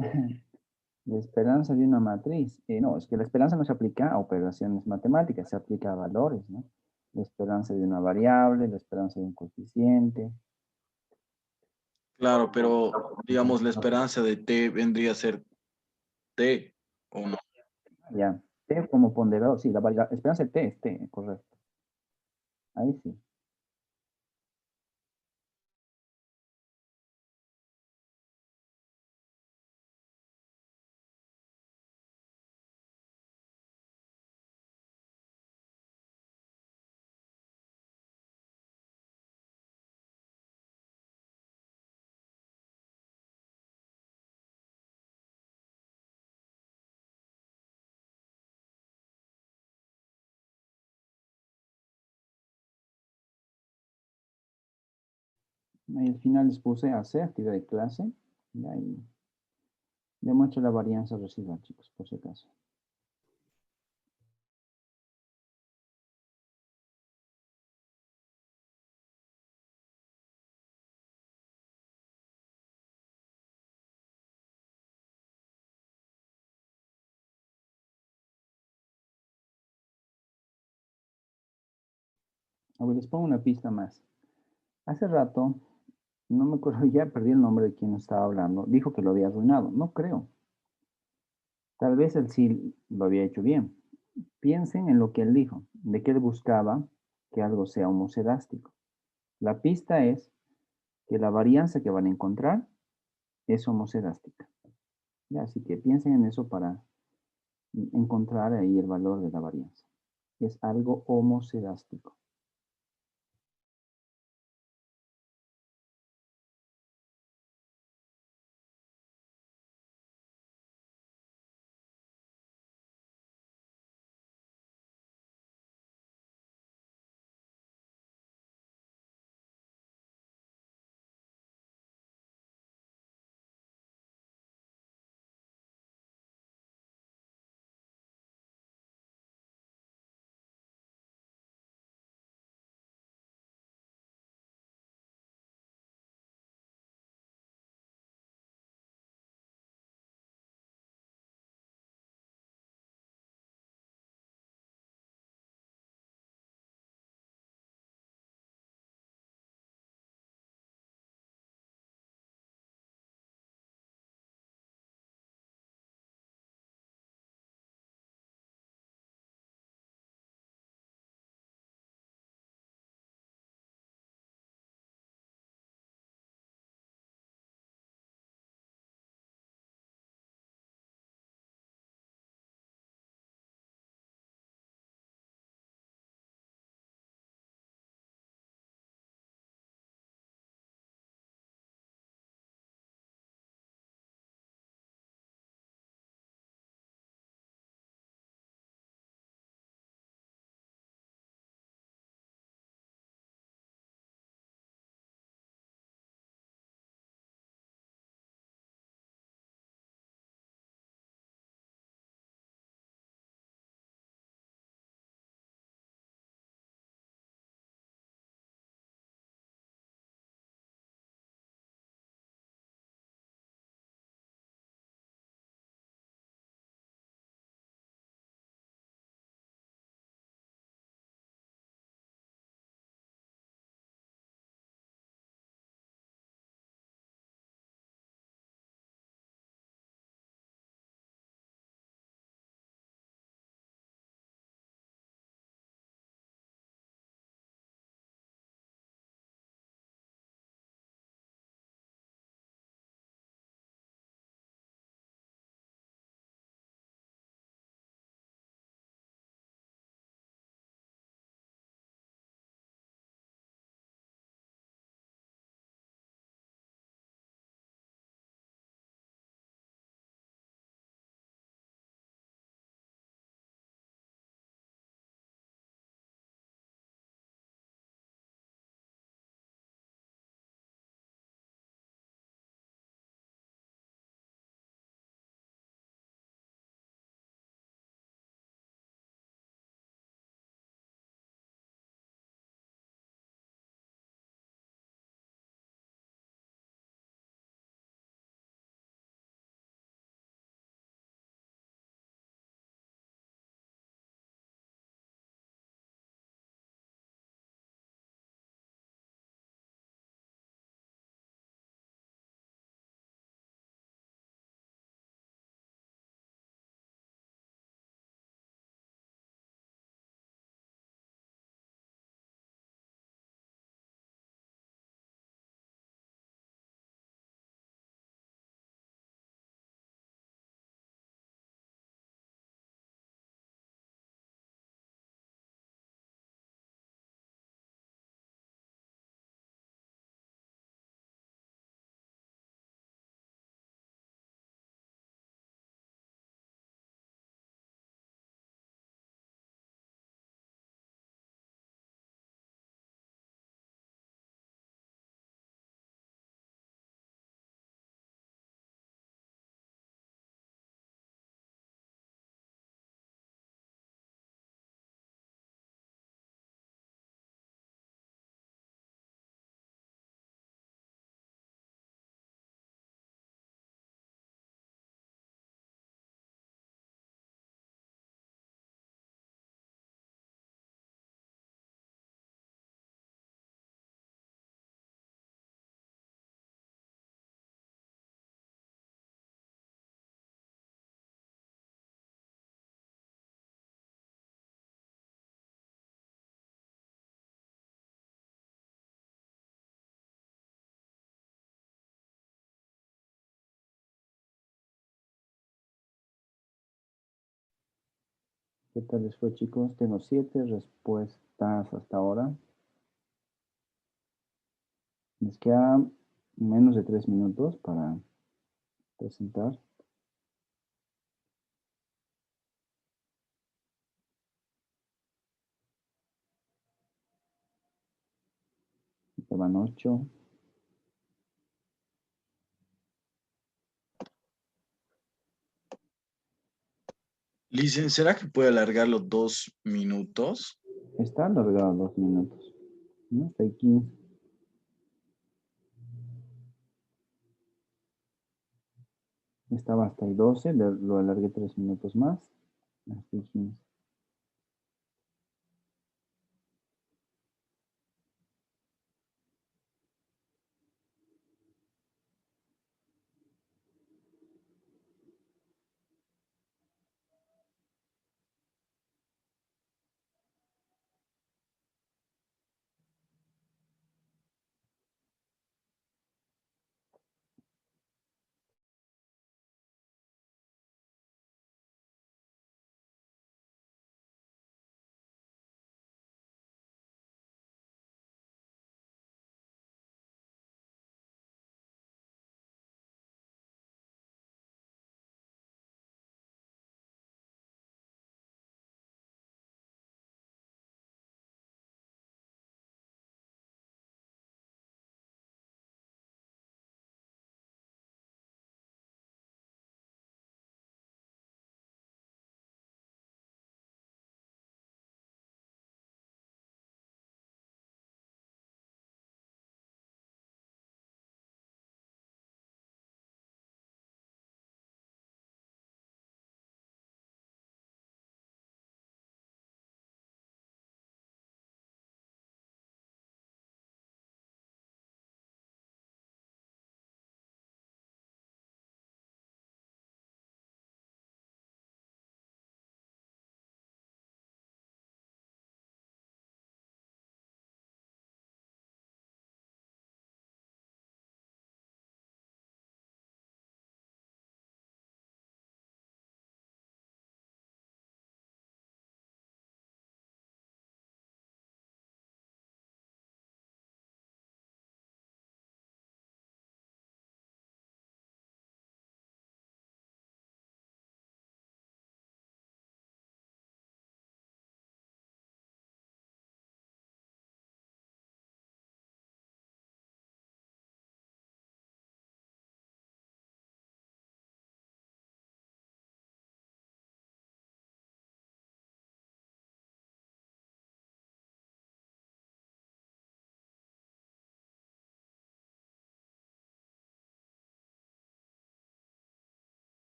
La esperanza de una matriz. No, es que la esperanza no se aplica a operaciones matemáticas, se aplica a valores, ¿no? La esperanza de una variable, la esperanza de un coeficiente. Claro, pero digamos, la esperanza de T vendría a ser T, ¿o no? Ya. T como ponderado, sí, la esperanza de T es T, correcto. Ahí sí. Ahí al final les puse hacer actividad de clase. Y ahí demuestra la varianza residual, chicos, por si acaso. A ver, les pongo una pista más. Hace rato No me acuerdo, ya perdí el nombre de quien estaba hablando. Dijo que lo había arruinado. No creo. Tal vez él sí lo había hecho bien. Piensen en lo que él dijo, de que él buscaba que algo sea homocedástico. La pista es que la varianza que van a encontrar es homocedástica. Ya, así que piensen en eso para encontrar ahí el valor de la varianza. Es algo homocedástico. ¿Qué tal les fue, chicos? Tengo 7 respuestas hasta ahora. Les queda menos de 3 minutos para presentar. Ya van 8. Licen, ¿será que puede alargar los 2 minutos? Está alargado 2 minutos. ¿No? Hasta ahí 15. Estaba hasta ahí 12. Lo alargué 3 minutos más. Hasta ahí 15.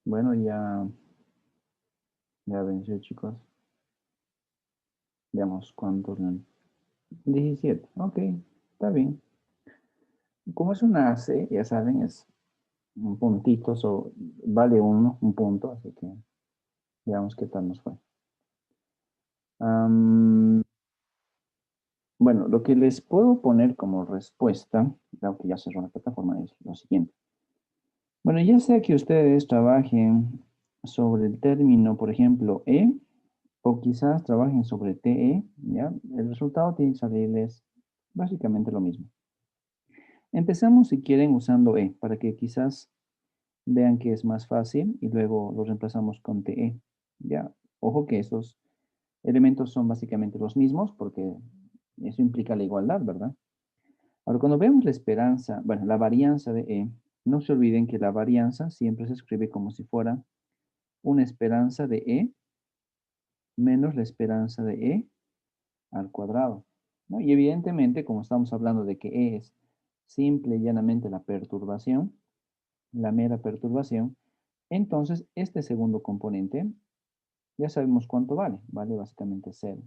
Bueno, ya venció, chicos. Veamos cuántos. 17. Ok, está bien. Como es una AC, ya saben, es un puntito, vale un punto, así que veamos qué tal nos fue. Bueno, lo que les puedo poner como respuesta, dado que ya cerró la plataforma, es lo siguiente. Bueno, ya sea que ustedes trabajen sobre el término, por ejemplo, E, o quizás trabajen sobre TE, ¿ya? El resultado tiene que salirles básicamente lo mismo. Empezamos, si quieren, usando E, para que quizás vean que es más fácil y luego lo reemplazamos con TE, ¿ya? Ojo que estos elementos son básicamente los mismos porque eso implica la igualdad, ¿verdad? Ahora, cuando vemos la esperanza, bueno, la varianza de E, no se olviden que la varianza siempre se escribe como si fuera una esperanza de E menos la esperanza de E al cuadrado, ¿no? Y evidentemente, como estamos hablando de que E es simple y llanamente la perturbación, la mera perturbación, entonces este segundo componente ya sabemos cuánto vale, vale básicamente 0.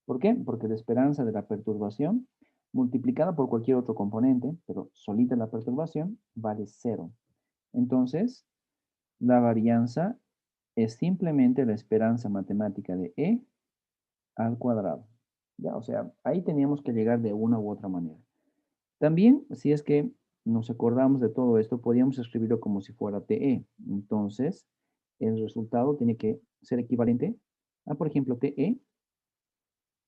¿Por qué? Porque la esperanza de la perturbación multiplicada por cualquier otro componente, pero solita la perturbación, vale 0. Entonces, la varianza es simplemente la esperanza matemática de E al cuadrado. Ya, o sea, ahí teníamos que llegar de una u otra manera. También, si es que nos acordamos de todo esto, podríamos escribirlo como si fuera TE. Entonces, el resultado tiene que ser equivalente a, por ejemplo, TE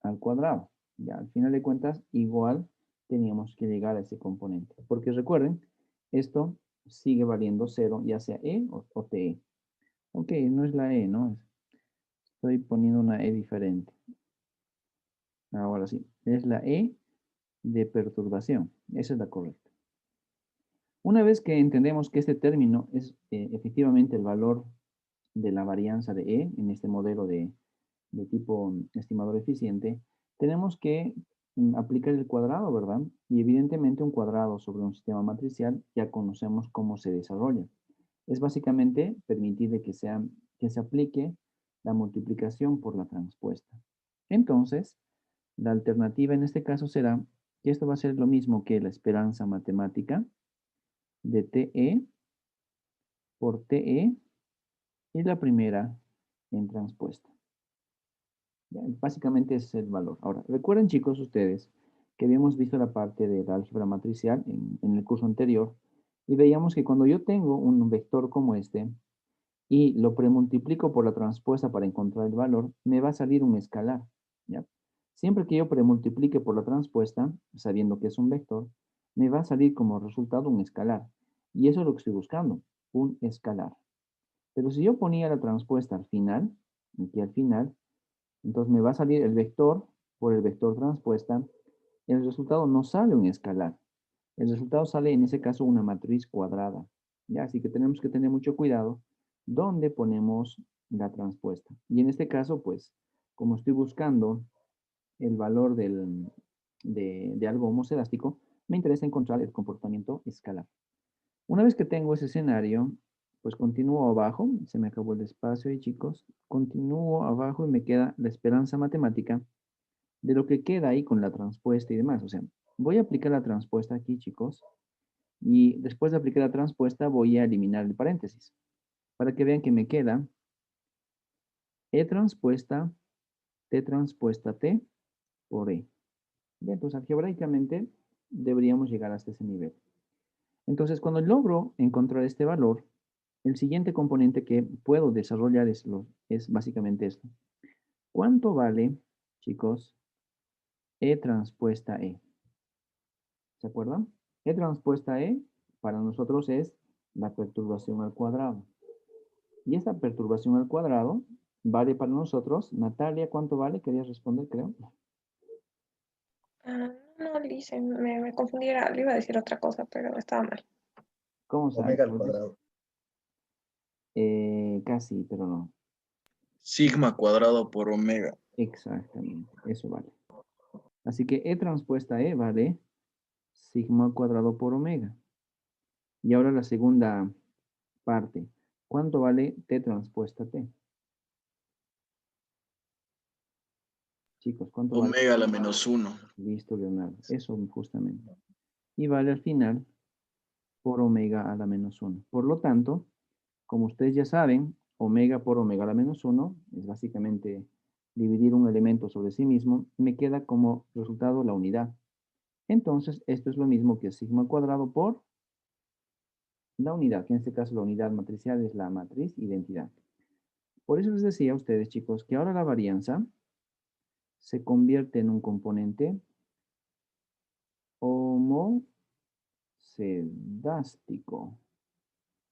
al cuadrado. Ya, al final de cuentas, igual teníamos que llegar a ese componente. Porque recuerden, esto sigue valiendo 0, ya sea E o TE. Ok, no es la E, ¿no? Estoy poniendo una E diferente. Ahora sí, es la E de perturbación. Esa es la correcta. Una vez que entendemos que este término es efectivamente el valor de la varianza de E en este modelo de tipo estimador eficiente, tenemos que aplicar el cuadrado, ¿verdad? Y evidentemente un cuadrado sobre un sistema matricial ya conocemos cómo se desarrolla. Es básicamente permitir de que se aplique la multiplicación por la transpuesta. Entonces, la alternativa en este caso será que esto va a ser lo mismo que la esperanza matemática de TE por TE y la primera en transpuesta. Ya, básicamente ese es el valor. Ahora, recuerden chicos ustedes que habíamos visto la parte de la álgebra matricial en el curso anterior y veíamos que cuando yo tengo un vector como este y lo premultiplico por la transpuesta para encontrar el valor, me va a salir un escalar. ¿Ya? Siempre que yo premultiplique por la transpuesta, sabiendo que es un vector, me va a salir como resultado un escalar. Y eso es lo que estoy buscando, un escalar. Pero si yo ponía la transpuesta al final, aquí al final, entonces me va a salir el vector por el vector transpuesta. El resultado no sale un escalar. El resultado sale en ese caso una matriz cuadrada. ¿Ya? Así que tenemos que tener mucho cuidado dónde ponemos la transpuesta. Y en este caso, pues, como estoy buscando el valor de algo homocedástico, me interesa encontrar el comportamiento escalar. Una vez que tengo ese escenario, pues continúo abajo, se me acabó el espacio ahí chicos, continúo abajo y me queda la esperanza matemática de lo que queda ahí con la transpuesta y demás. O sea, voy a aplicar la transpuesta aquí chicos, y después de aplicar la transpuesta voy a eliminar el paréntesis, para que vean que me queda E transpuesta, T transpuesta T por E. Bien, entonces algebraicamente deberíamos llegar hasta ese nivel. Entonces, cuando logro encontrar este valor, el siguiente componente que puedo desarrollar es básicamente esto. ¿Cuánto vale, chicos, E transpuesta E? ¿Se acuerdan? E transpuesta E para nosotros es la perturbación al cuadrado. Y esta perturbación al cuadrado vale para nosotros. Natalia, ¿cuánto vale? Querías responder, creo. No, Lice, me confundí, le iba a decir otra cosa, pero estaba mal. ¿Cómo sabes? Omega al cuadrado. Casi, pero no. Sigma cuadrado por omega. Exactamente, eso vale. Así que E transpuesta E vale sigma al cuadrado por omega. Y ahora la segunda parte. ¿Cuánto vale T transpuesta T? Chicos, ¿cuánto vale? Omega a la menos 1. Listo, Leonardo. Eso justamente. Y vale al final por omega a la menos 1. Por lo tanto, como ustedes ya saben, omega por omega a la menos 1 es básicamente dividir un elemento sobre sí mismo. Me queda como resultado la unidad. Entonces, esto es lo mismo que sigma cuadrado por la unidad, que en este caso la unidad matricial es la matriz identidad. Por eso les decía a ustedes, chicos, que ahora la varianza se convierte en un componente homocedástico.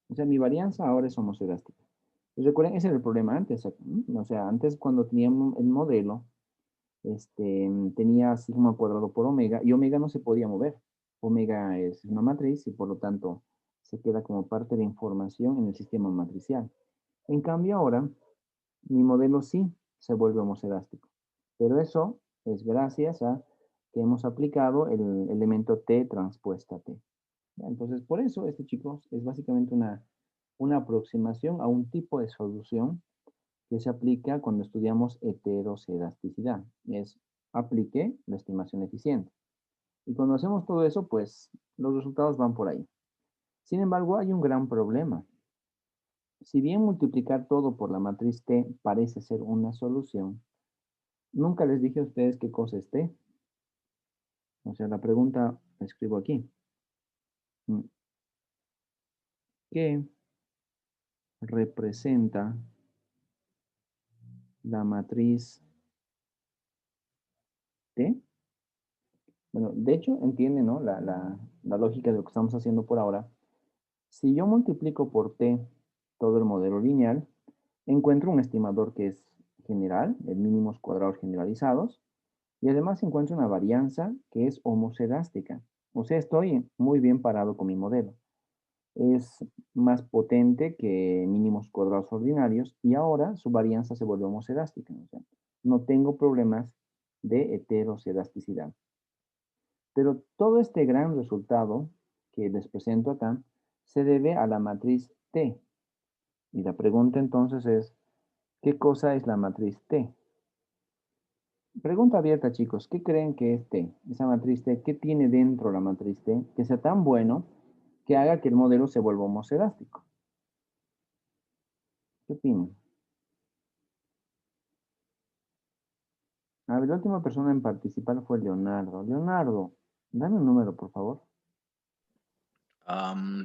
O sea, mi varianza ahora es homocedástica. Pues recuerden, ese era el problema antes. O sea, antes cuando teníamos el modelo, tenía sigma cuadrado por omega y omega no se podía mover. Omega es una matriz y por lo tanto se queda como parte de información en el sistema matricial. En cambio ahora, mi modelo sí se vuelve homocedástico. Pero eso es gracias a que hemos aplicado el elemento T transpuesta T. Entonces, por eso este, chicos, es básicamente una aproximación a un tipo de solución que se aplica cuando estudiamos heterocedasticidad. Es aplique la estimación eficiente. Y cuando hacemos todo eso, pues los resultados van por ahí. Sin embargo, hay un gran problema. Si bien multiplicar todo por la matriz T parece ser una solución, nunca les dije a ustedes qué cosa es T. O sea, la pregunta la escribo aquí. mm, ¿qué representa la matriz T? Bueno, de hecho, entiende, ¿no? La lógica de lo que estamos haciendo por ahora. Si yo multiplico por T todo el modelo lineal, encuentro un estimador que es general, el mínimos cuadrados generalizados, y además encuentro una varianza que es homocedástica. O sea, estoy muy bien parado con mi modelo. Es más potente que mínimos cuadrados ordinarios y ahora su varianza se vuelve homocedástica. O sea, no tengo problemas de heterocedasticidad. Pero todo este gran resultado que les presento acá se debe a la matriz T. Y la pregunta entonces es, ¿qué cosa es la matriz T? Pregunta abierta, chicos. ¿Qué creen que es T? Esa matriz T, ¿qué tiene dentro la matriz T que sea tan bueno que haga que el modelo se vuelva homocedástico? ¿Qué opinan? A ver, la última persona en participar fue Leonardo. Leonardo, dame un número, por favor.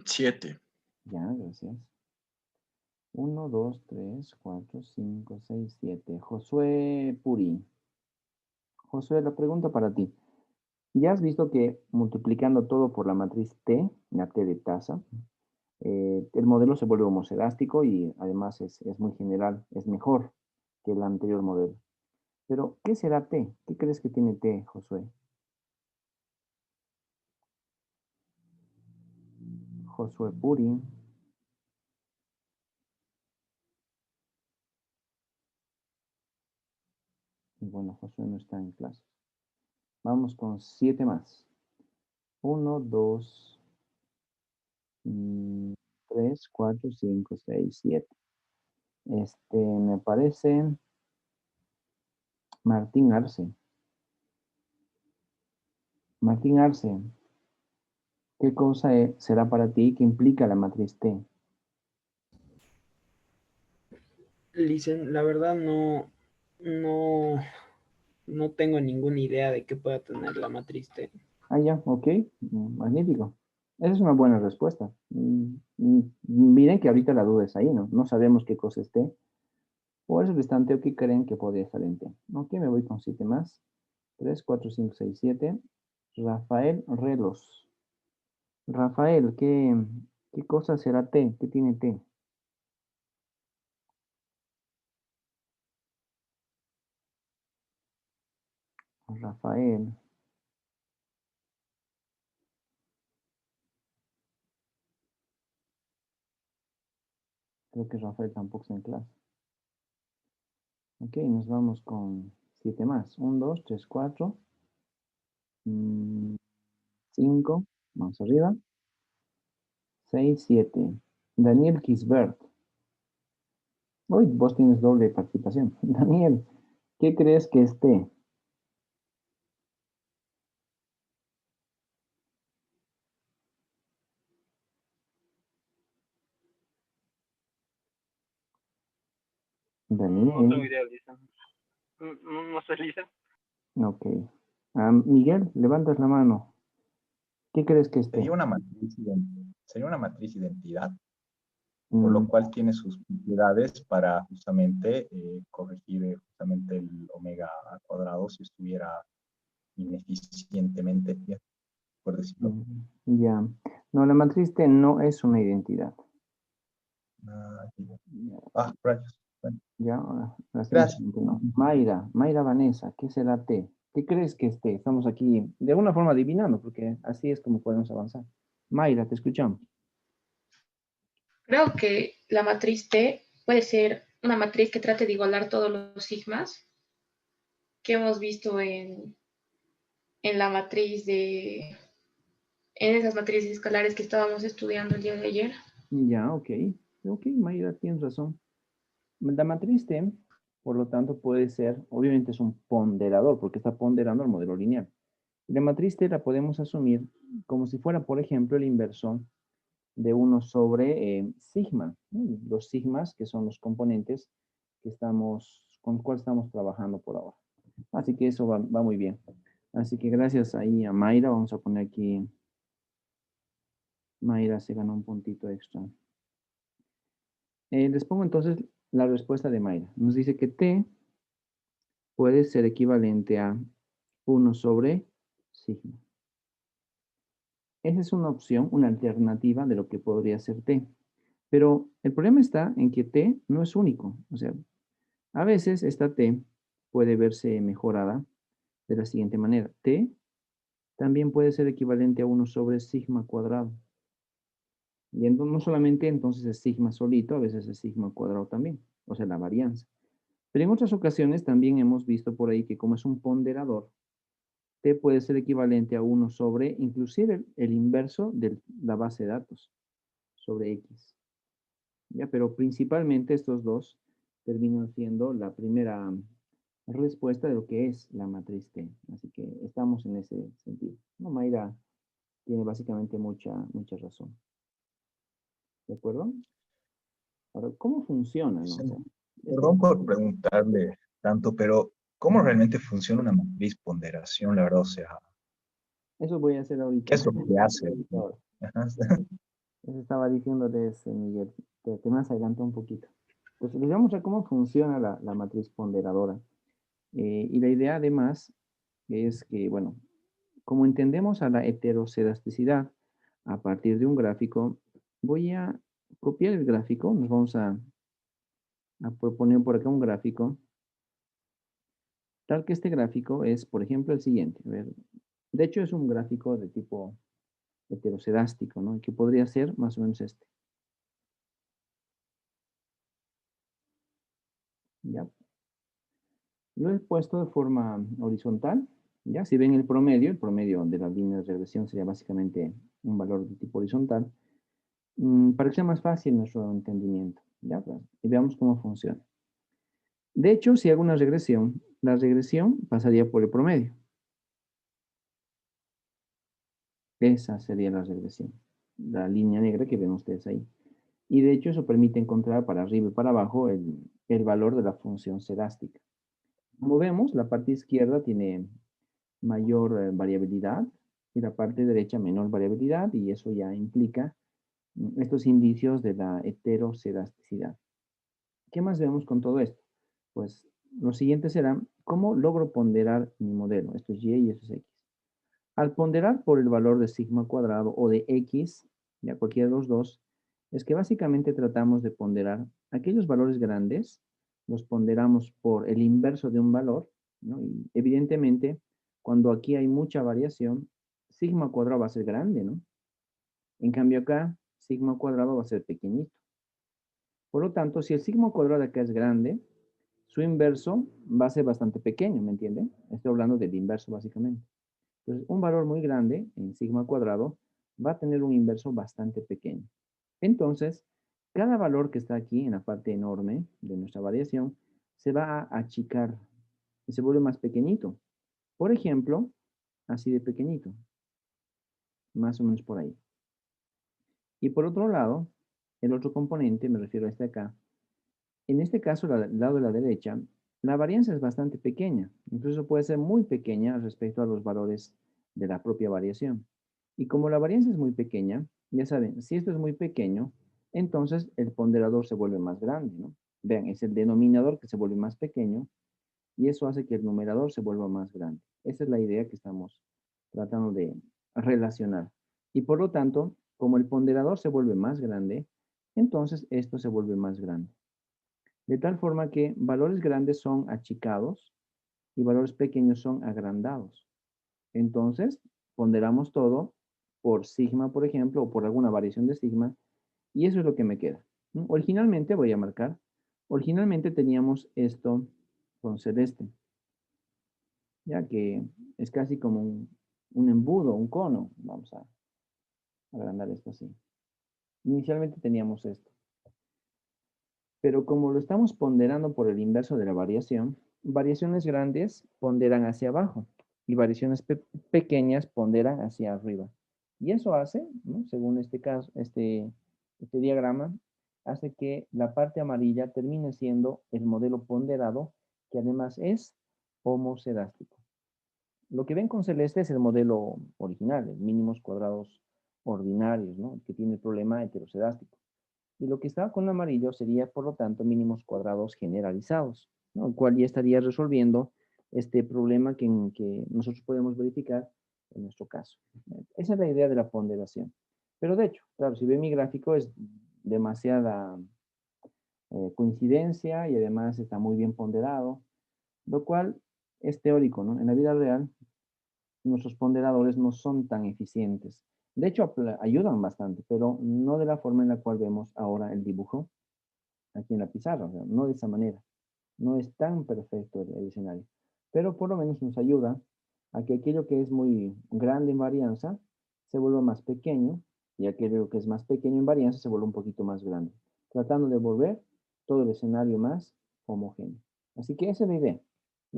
7. Ya, gracias. 1, 2, 3, 4, 5, 6, 7. Josué Puri. Josué, la pregunta para ti. Ya has visto que multiplicando todo por la matriz T, la T de tasa, el modelo se vuelve homocedástico y además es muy general, es mejor que el anterior modelo. Pero, ¿qué será T? ¿Qué crees que tiene T, Josué? Josué Puri. Y bueno, Josué no está en clase. Vamos con 7 más. 1, 2, 3, 4, 5, 6, 7. Me parece Martín Arce. Martín Arce, ¿qué cosa será para ti que implica la matriz T? Licen, la verdad no, no tengo ninguna idea de qué pueda tener la matriz T. Ah, ya, ok, magnífico. Esa es una buena respuesta. Miren que ahorita la duda es ahí, ¿no? No sabemos qué cosa es T. Por eso están T, ¿qué creen que podría estar en T? Ok, me voy con 7 más. 3, 4, 5, 6, 7. Rafael Relos. Rafael, ¿qué cosa será T? ¿Qué tiene T? Rafael. Creo que Rafael tampoco está en clase. Ok, nos vamos con 7 más. 1, 2, 3, 4, 5. Vamos arriba. 6, 7. Daniel Kisbert. Uy, vos tienes doble participación. Daniel, ¿qué crees que esté? No tengo Daniel. idea, Lisa. No sé, Lisa. Ok. Miguel, levantas la mano. ¿Qué crees que esté? Sería una matriz identidad, por Mm, lo cual tiene sus propiedades para justamente corregir justamente el omega al cuadrado si estuviera ineficientemente, bien, por decirlo. ya. No, la matriz T no es una identidad. Rayos. Bueno, Ya, gracias. lastimosamente no. Mayra Vanessa, ¿qué será T? ¿Qué crees que esté? Estamos aquí de alguna forma adivinando, porque así es como podemos avanzar. Mayra, te escuchamos. Creo que la matriz T puede ser una matriz que trate de igualar todos los sigmas que hemos visto en la matriz en esas matrices escalares que estábamos estudiando el día de ayer. Ya, ok. Ok, Mayra, tienes razón. La matriz T, por lo tanto, puede ser, obviamente es un ponderador, porque está ponderando el modelo lineal. Y la matriz T la podemos asumir como si fuera, por ejemplo, el inverso de 1 sobre sigma, ¿no? Los sigmas, que son los componentes con los cuales estamos trabajando por ahora. Así que eso va muy bien. Así que gracias ahí a Mayra. Vamos a poner aquí Mayra se ganó un puntito extra. Les pongo entonces la respuesta de Mayra. Nos dice que T puede ser equivalente a 1 sobre sigma. Esa es una opción, una alternativa de lo que podría ser T. Pero el problema está en que T no es único. O sea, a veces esta T puede verse mejorada de la siguiente manera. T también puede ser equivalente a 1 sobre sigma cuadrado. Y no solamente entonces es sigma solito, a veces es sigma cuadrado también, o sea, la varianza. Pero en otras ocasiones también hemos visto por ahí que como es un ponderador, T puede ser equivalente a 1 sobre, inclusive el inverso de la base de datos, sobre X. ¿Ya? Pero principalmente estos dos terminan siendo la primera respuesta de lo que es la matriz T. Así que estamos en ese sentido. No, Mayra tiene básicamente mucha razón. ¿De acuerdo? Ahora, ¿cómo funciona, no? O sea, Perdón por preguntarle tanto, pero ¿cómo realmente funciona una matriz ponderación? La verdad, o sea, eso voy a hacer ahorita. ¿qué es lo que hace? Ahora. Ajá. Eso estaba diciéndoles, Miguel, te me has adelantado un poquito. Pues les vamos a cómo funciona la matriz ponderadora. Y la idea además es que, bueno, como entendemos a la heterocedasticidad a partir de un gráfico, voy a copiar el gráfico, nos vamos a proponer por acá un gráfico, tal que este gráfico es, por ejemplo, el siguiente. A ver, de hecho es un gráfico de tipo heterocedástico, ¿no? Que podría ser más o menos este. ¿Ya? Lo he puesto de forma horizontal, ¿ya? Si ven el promedio de las líneas de regresión sería básicamente un valor de tipo horizontal, para que sea más fácil nuestro entendimiento, ¿ya? Y veamos cómo funciona. De hecho, si hago una regresión, la regresión pasaría por el promedio. Esa sería la regresión, la línea negra que ven ustedes ahí. Y de hecho eso permite encontrar para arriba y para abajo el valor de la función sedástica. Como vemos, la parte izquierda tiene mayor variabilidad y la parte derecha menor variabilidad, y eso ya implica estos indicios de la heterocedasticidad. ¿Qué más vemos con todo esto? Pues lo siguiente será, ¿cómo logro ponderar mi modelo? Esto es Y y esto es X. Al ponderar por el valor de sigma cuadrado o de X, ya cualquiera de los dos, es que básicamente tratamos de ponderar aquellos valores grandes, los ponderamos por el inverso de un valor, ¿no? Y evidentemente, cuando aquí hay mucha variación, sigma cuadrado va a ser grande, ¿no? En cambio acá, sigma cuadrado va a ser pequeñito. Por lo tanto, si el sigma cuadrado acá es grande, su inverso va a ser bastante pequeño, ¿me entienden? Estoy hablando del inverso básicamente. Entonces, un valor muy grande en sigma cuadrado va a tener un inverso bastante pequeño. Entonces, cada valor que está aquí en la parte enorme de nuestra variación se va a achicar y se vuelve más pequeñito. Por ejemplo, así de pequeñito, más o menos por ahí. Y por otro lado, el otro componente, me refiero a este acá, en este caso, al lado de la derecha, la varianza es bastante pequeña, incluso puede ser muy pequeña respecto a los valores de la propia variación. Y como la varianza es muy pequeña, ya saben, si esto es muy pequeño, entonces el ponderador se vuelve más grande, ¿no? Vean, es el denominador que se vuelve más pequeño y eso hace que el numerador se vuelva más grande. Esa es la idea que estamos tratando de relacionar. Y por lo tanto, como el ponderador se vuelve más grande, entonces esto se vuelve más grande. De tal forma que valores grandes son achicados y valores pequeños son agrandados. Entonces, ponderamos todo por sigma, por ejemplo, o por alguna variación de sigma, y eso es lo que me queda. Originalmente, voy a marcar, originalmente teníamos esto con celeste, ya que es casi como un embudo, un cono. Vamos a agrandar esto así. Inicialmente teníamos esto. Pero como lo estamos ponderando por el inverso de la variación, variaciones grandes ponderan hacia abajo y variaciones pequeñas ponderan hacia arriba. Y eso hace, ¿no? Según este caso, este diagrama, hace que la parte amarilla termine siendo el modelo ponderado, que además es homocedástico. Lo que ven con celeste es el modelo original, el mínimos cuadrados ordinarios, ¿no? Que tiene el problema heterocedástico. Y lo que está con amarillo sería, por lo tanto, mínimos cuadrados generalizados, ¿no? El cual ya estaría resolviendo este problema que nosotros podemos verificar en nuestro caso. Esa es la idea de la ponderación. Pero de hecho, claro, si ve mi gráfico es demasiada coincidencia y además está muy bien ponderado, lo cual es teórico, ¿no? En la vida real, nuestros ponderadores no son tan eficientes. De hecho, ayudan bastante, pero no de la forma en la cual vemos ahora el dibujo aquí en la pizarra, o sea, no de esa manera. No es tan perfecto el escenario, pero por lo menos nos ayuda a que aquello que es muy grande en varianza se vuelva más pequeño y aquello que es más pequeño en varianza se vuelva un poquito más grande, tratando de volver todo el escenario más homogéneo. Así que esa es la idea.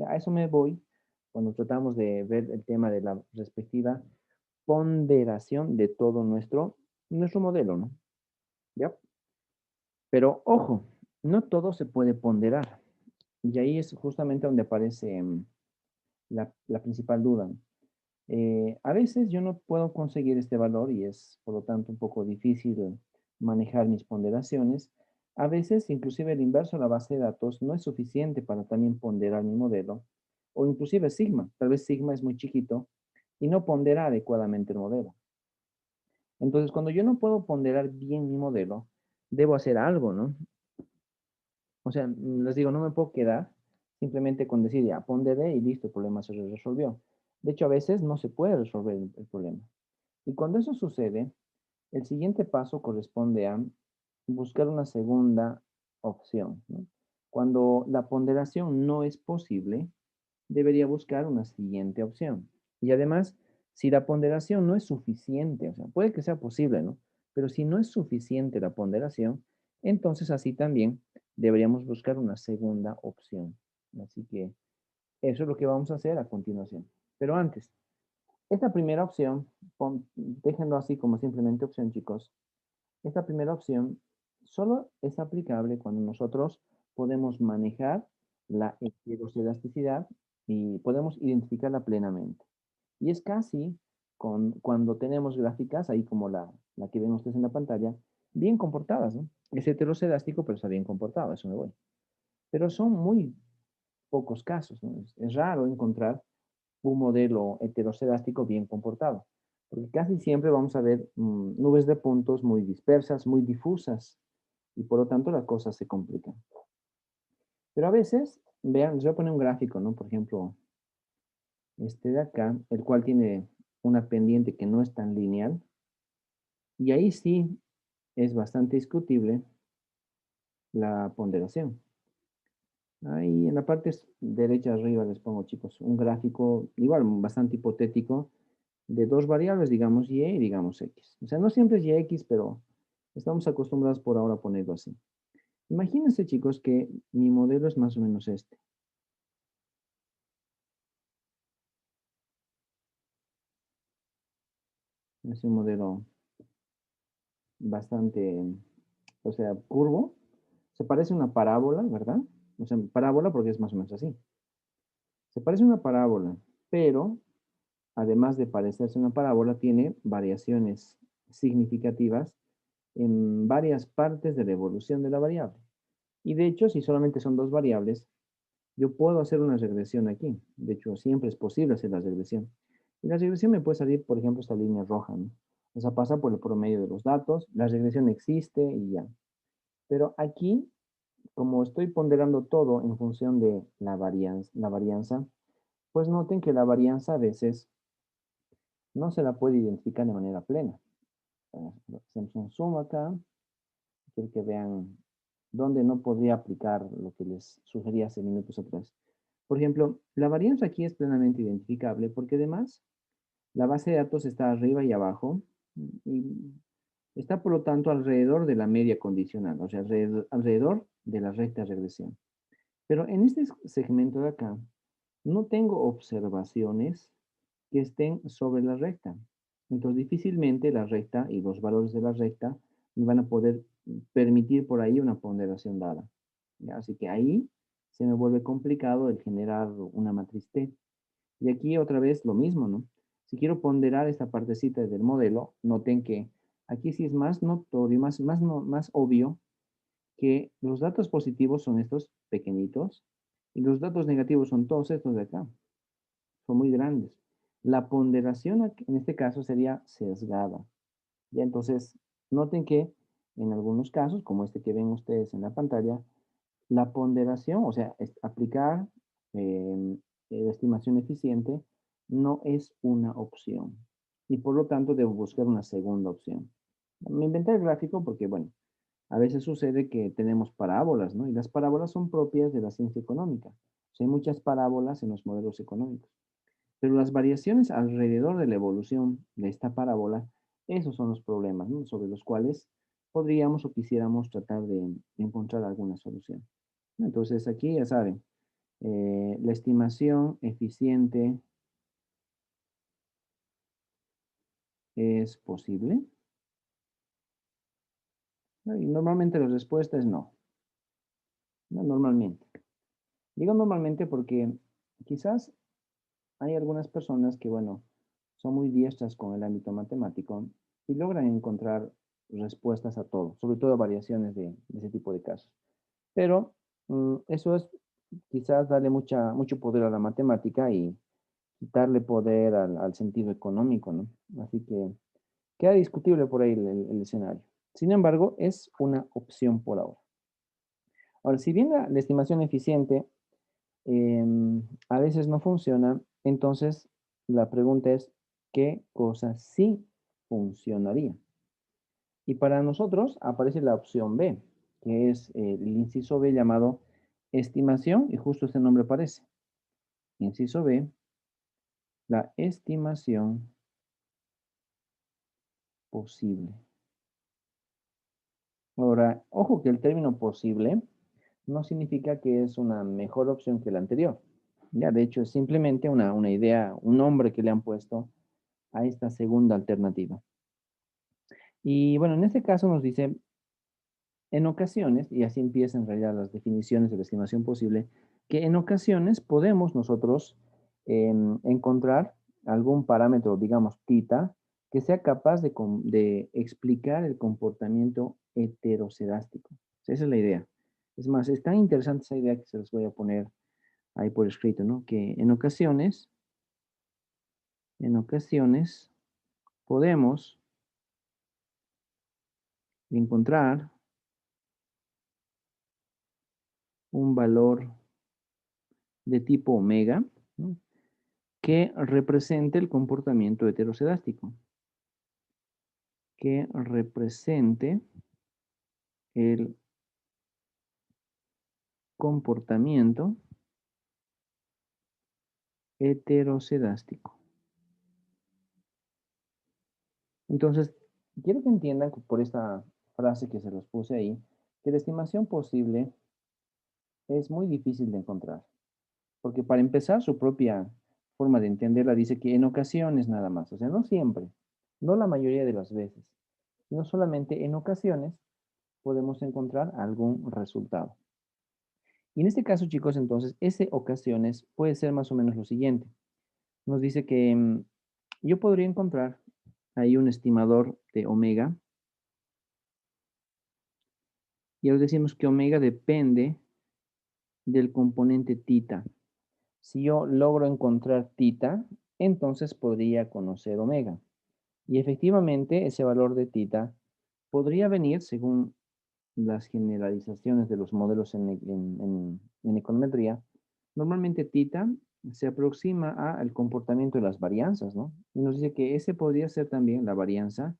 A eso me voy cuando tratamos de ver el tema de la respectiva ponderación de todo nuestro modelo, ¿no? ¿Ya? Pero ojo, no todo se puede ponderar. Y ahí es justamente donde aparece la principal duda. A veces yo no puedo conseguir este valor y es por lo tanto un poco difícil manejar mis ponderaciones. A veces inclusive el inverso, la base de datos, no es suficiente para también ponderar mi modelo. O inclusive sigma. Tal vez sigma es muy chiquito y no pondera adecuadamente el modelo. Entonces, cuando yo no puedo ponderar bien mi modelo, debo hacer algo, ¿no? O sea, les digo, no me puedo quedar simplemente con decir, ya, ponderé y listo, el problema se resolvió. De hecho, a veces no se puede resolver el problema. Y cuando eso sucede, el siguiente paso corresponde a buscar una segunda opción, ¿no? Cuando la ponderación no es posible, debería buscar una siguiente opción. Y además, si la ponderación no es suficiente, o sea, puede que sea posible, ¿no? Pero si no es suficiente la ponderación, entonces así también deberíamos buscar una segunda opción. Así que eso es lo que vamos a hacer a continuación. Pero antes, esta primera opción, déjenlo así como simplemente opción, chicos. Esta primera opción solo es aplicable cuando nosotros podemos manejar la heterocedasticidad y podemos identificarla plenamente. Y es casi cuando tenemos gráficas, ahí como la que ven ustedes en la pantalla, bien comportadas, ¿no? Es heterocedástico, pero está bien comportado, a eso me voy. Pero son muy pocos casos, ¿no? Es raro encontrar un modelo heterocedástico bien comportado, porque casi siempre vamos a ver nubes de puntos muy dispersas, muy difusas, y por lo tanto las cosas se complican. Pero a veces, vean, les voy a poner un gráfico, ¿no? Por ejemplo, este de acá, el cual tiene una pendiente que no es tan lineal, y ahí sí es bastante discutible la ponderación. Ahí en la parte derecha arriba les pongo, chicos, un gráfico igual bastante hipotético de dos variables, digamos y y digamos x. O sea, no siempre es y x, pero estamos acostumbrados por ahora a ponerlo así. Imagínense, chicos, que mi modelo es más o menos este. Es un modelo bastante, o sea, curvo. Se parece a una parábola, ¿verdad? O sea, parábola porque es más o menos así. Se parece a una parábola, pero además de parecerse a una parábola, tiene variaciones significativas en varias partes de la evolución de la variable. Y de hecho, si solamente son dos variables, yo puedo hacer una regresión aquí. De hecho, siempre es posible hacer la regresión. Y la regresión me puede salir, por ejemplo, esta línea roja, ¿no? O sea, pasa por el promedio de los datos, la regresión existe y ya. Pero aquí, como estoy ponderando todo en función de la varianza, pues noten que la varianza a veces no se la puede identificar de manera plena. Hacemos un zoom acá, quiero que vean dónde no podría aplicar lo que les sugerí hace minutos atrás. Por ejemplo, la varianza aquí es plenamente identificable porque además la base de datos está arriba y abajo y está por lo tanto alrededor de la media condicional, o sea, alrededor de la recta regresión. Pero en este segmento de acá no tengo observaciones que estén sobre la recta. Entonces difícilmente la recta y los valores de la recta me van a poder permitir por ahí una ponderación dada. ¿Ya? Así que ahí se me vuelve complicado el generar una matriz T. Y aquí otra vez lo mismo, ¿no? Si quiero ponderar esta partecita del modelo, noten que aquí sí es más notorio, más obvio que los datos positivos son estos pequeñitos y los datos negativos son todos estos de acá. Son muy grandes. La ponderación en este caso sería sesgada. Ya, entonces, noten que en algunos casos, como este que ven ustedes en la pantalla, la ponderación, o sea, aplicar la estimación eficiente no es una opción. Y por lo tanto, debo buscar una segunda opción. Me inventé el gráfico porque, bueno, a veces sucede que tenemos parábolas, ¿no? Y las parábolas son propias de la ciencia económica. O sea, hay muchas parábolas en los modelos económicos. Pero las variaciones alrededor de la evolución de esta parábola, esos son los problemas, ¿no? Sobre los cuales podríamos o quisiéramos tratar de encontrar alguna solución. Entonces aquí ya saben, la estimación eficiente es posible. ¿No? Y normalmente la respuesta es no. No, normalmente. Digo normalmente porque quizás hay algunas personas que, bueno, son muy diestras con el ámbito matemático y logran encontrar respuestas a todo, sobre todo a variaciones de ese tipo de casos. Pero eso es quizás darle mucho poder a la matemática y quitarle poder al sentido económico, ¿no? Así que queda discutible por ahí el escenario. Sin embargo, es una opción por ahora. Ahora, si bien la estimación eficiente a veces no funciona, entonces la pregunta es, ¿qué cosa sí funcionaría? Y para nosotros aparece la opción B, que es el inciso B llamado estimación, y justo este nombre aparece. Inciso B, la estimación posible. Ahora, ojo que el término posible no significa que es una mejor opción que la anterior. Ya, de hecho, es simplemente una idea, un nombre que le han puesto a esta segunda alternativa. Y bueno, en este caso nos dice, en ocasiones, y así empiezan en realidad las definiciones de la estimación posible, que en ocasiones podemos nosotros encontrar algún parámetro, digamos, tita, que sea capaz de explicar el comportamiento heterocedástico. O sea, esa es la idea. Es más, es tan interesante esa idea que se los voy a poner ahí por escrito, ¿no? Que en ocasiones podemos encontrar un valor de tipo omega, ¿no? Que represente el comportamiento heterocedástico, que represente el comportamiento heterocedástico. Entonces, quiero que entiendan por esta frase que se los puse ahí, que la estimación posible es muy difícil de encontrar, porque para empezar, su propia forma de entenderla dice que en ocasiones nada más, o sea, no siempre, no la mayoría de las veces, no solamente en ocasiones podemos encontrar algún resultado. Y en este caso, chicos, entonces, ese ocasiones puede ser más o menos lo siguiente. Nos dice que yo podría encontrar ahí un estimador de omega, y ahora decimos que omega depende del componente tita. Si yo logro encontrar tita, entonces podría conocer omega. Y efectivamente, ese valor de tita podría venir, según las generalizaciones de los modelos en econometría, normalmente tita se aproxima al comportamiento de las varianzas, ¿no? Y nos dice que ese podría ser también la varianza,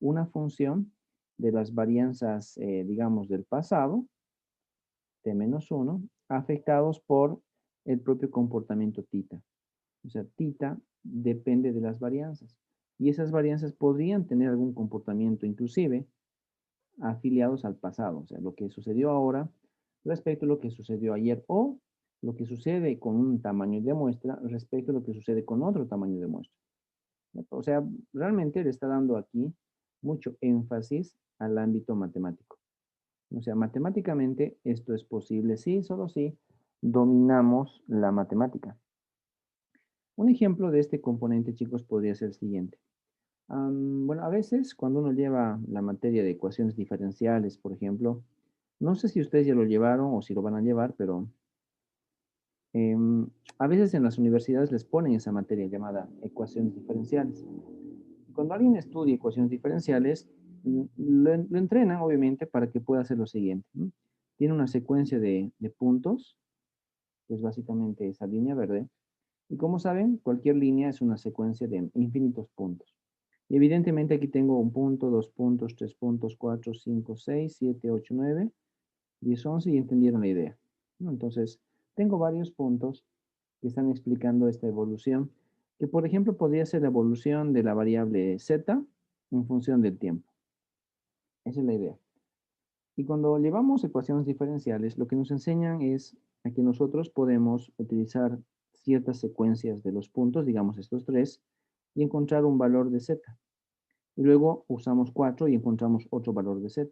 una función de las varianzas, digamos, del pasado, t-1, afectados por el propio comportamiento tita. O sea, tita depende de las varianzas. Y esas varianzas podrían tener algún comportamiento, inclusive, afiliados al pasado, o sea, lo que sucedió ahora respecto a lo que sucedió ayer o lo que sucede con un tamaño de muestra respecto a lo que sucede con otro tamaño de muestra. O sea, realmente le está dando aquí mucho énfasis al ámbito matemático. O sea, matemáticamente esto es posible, sí, solo si dominamos la matemática. Un ejemplo de este componente, chicos, podría ser el siguiente. Bueno, a veces cuando uno lleva la materia de ecuaciones diferenciales, por ejemplo, no sé si ustedes ya lo llevaron o si lo van a llevar, pero em, a veces en las universidades les ponen esa materia llamada ecuaciones diferenciales. Cuando alguien estudia ecuaciones diferenciales, lo entrenan, obviamente, para que pueda hacer lo siguiente, ¿no? Tiene una secuencia de puntos, que es básicamente esa línea verde, y como saben, cualquier línea es una secuencia de infinitos puntos. Y evidentemente aquí tengo un punto, dos puntos, tres puntos, cuatro, cinco, seis, siete, ocho, nueve, 10, 11 y entendieron la idea, ¿no? Entonces, tengo varios puntos que están explicando esta evolución, que por ejemplo podría ser la evolución de la variable z en función del tiempo. Esa es la idea. Y cuando llevamos ecuaciones diferenciales, lo que nos enseñan es a que nosotros podemos utilizar ciertas secuencias de los puntos, digamos estos tres, y encontrar un valor de z. Y luego usamos 4 y encontramos otro valor de z.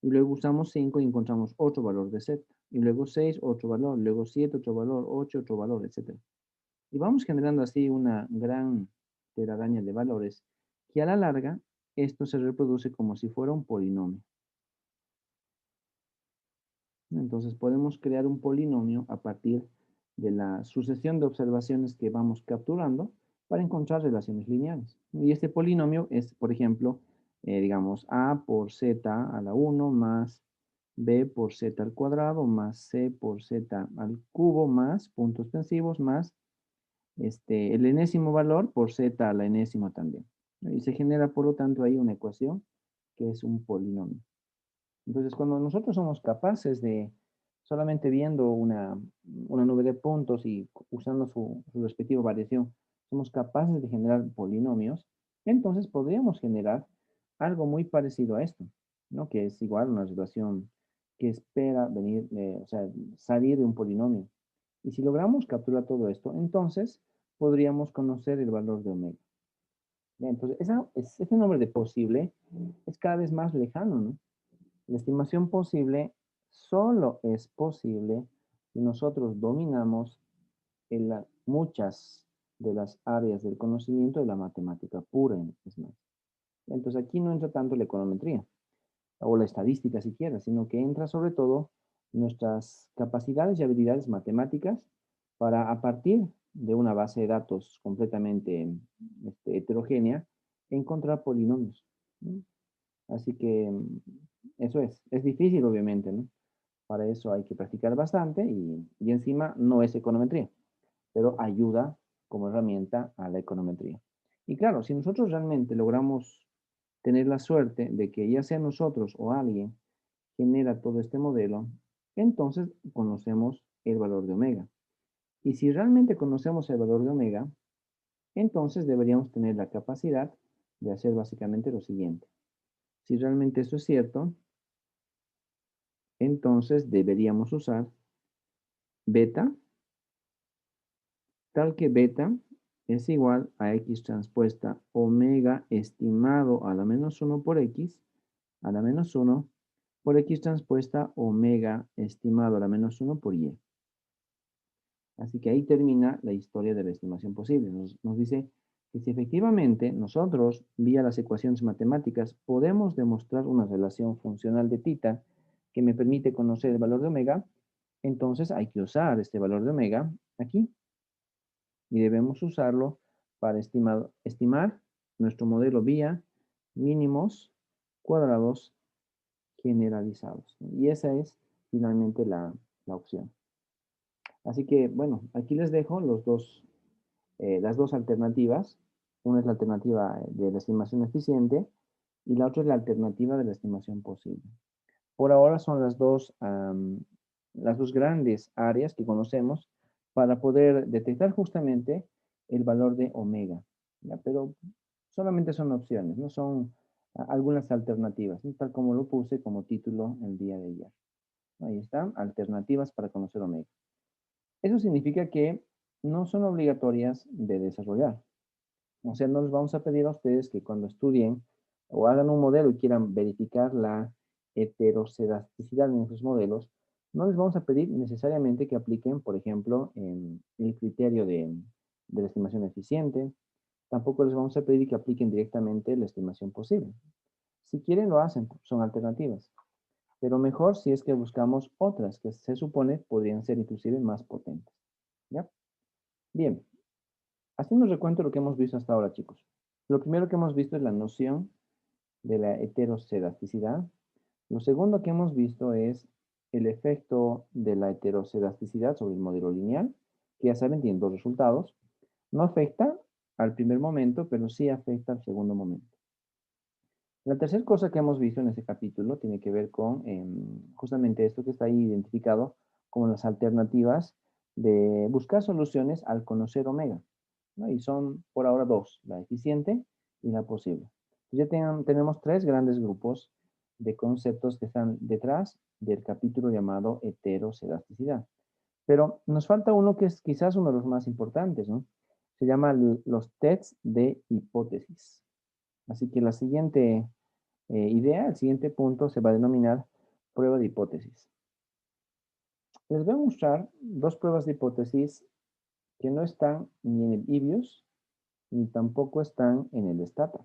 Y luego usamos 5 y encontramos otro valor de z. Y luego 6, otro valor. Luego 7, otro valor. 8, otro valor, etc. Y vamos generando así una gran telaraña de valores que a la larga esto se reproduce como si fuera un polinomio. Entonces podemos crear un polinomio a partir de la sucesión de observaciones que vamos capturando para encontrar relaciones lineales. Y este polinomio es, por ejemplo, digamos, a por z a la 1 más b por z al cuadrado más c por z al cubo más puntos extensivos más el enésimo valor por z a la enésima también, ¿no? Y se genera, por lo tanto, ahí una ecuación que es un polinomio. Entonces, cuando nosotros somos capaces de, solamente viendo una nube de puntos y usando su respectiva variación, somos capaces de generar polinomios, entonces podríamos generar algo muy parecido a esto, ¿no? Que es igual una relación que espera venir, o sea, salir de un polinomio. Y si logramos capturar todo esto, entonces podríamos conocer el valor de omega. ¿Ya? Entonces, ese nombre de posible es cada vez más lejano, ¿no? La estimación posible solo es posible si nosotros dominamos muchas de las áreas del conocimiento de la matemática pura, es más. Entonces aquí no entra tanto la econometría o la estadística siquiera, sino que entra sobre todo nuestras capacidades y habilidades matemáticas para a partir de una base de datos completamente heterogénea encontrar polinomios, ¿no? Así que eso es difícil obviamente, ¿no? Para eso hay que practicar bastante y encima no es econometría, pero ayuda como herramienta a la econometría. Y claro, si nosotros realmente logramos tener la suerte de que ya sea nosotros o alguien genera todo este modelo, entonces conocemos el valor de omega. Y si realmente conocemos el valor de omega, entonces deberíamos tener la capacidad de hacer básicamente lo siguiente. Si realmente eso es cierto, entonces deberíamos usar beta, tal que beta es igual a x transpuesta omega estimado a la menos 1 por x, a la menos 1 por x transpuesta omega estimado a la menos 1 por y. Así que ahí termina la historia de la estimación posible. Nos dice que si efectivamente nosotros, vía las ecuaciones matemáticas, podemos demostrar una relación funcional de tita que me permite conocer el valor de omega, entonces hay que usar este valor de omega aquí. Y debemos usarlo para estimar nuestro modelo vía mínimos cuadrados generalizados. Y esa es finalmente la opción. Así que, bueno, aquí les dejo las dos alternativas. Una es la alternativa de la estimación eficiente y la otra es la alternativa de la estimación posible. Por ahora son las dos grandes áreas que conocemos para poder detectar justamente el valor de omega, ¿ya? Pero solamente son opciones, no son algunas alternativas, ¿no? Tal como lo puse como título el día de ayer. Ahí están, alternativas para conocer omega. Eso significa que no son obligatorias de desarrollar. O sea, no les vamos a pedir a ustedes que cuando estudien o hagan un modelo y quieran verificar la heterocedasticidad en esos modelos, no les vamos a pedir necesariamente que apliquen, por ejemplo, el criterio de de la estimación eficiente. Tampoco les vamos a pedir que apliquen directamente la estimación posible. Si quieren, lo hacen, son alternativas. Pero mejor si es que buscamos otras que se supone podrían ser inclusive más potentes. ¿Ya? Bien. Haciendo un recuento de lo que hemos visto hasta ahora, chicos. Lo primero que hemos visto es la noción de la heterocedasticidad. Lo segundo que hemos visto es el efecto de la heterocedasticidad sobre el modelo lineal, que ya saben, tiene dos resultados. No afecta al primer momento, pero sí afecta al segundo momento. La tercera cosa que hemos visto en este capítulo tiene que ver con justamente esto que está ahí identificado como las alternativas de buscar soluciones al conocer omega, ¿no? Y son por ahora dos, la eficiente y la posible. Ya tenemos tres grandes grupos de conceptos que están detrás del capítulo llamado heterocedasticidad. Pero nos falta uno que es quizás uno de los más importantes, ¿no? Se llama los tests de hipótesis. Así que la siguiente idea, el siguiente punto se va a denominar prueba de hipótesis. Les voy a mostrar dos pruebas de hipótesis que no están ni en el IBIUS, ni tampoco están en el STATA,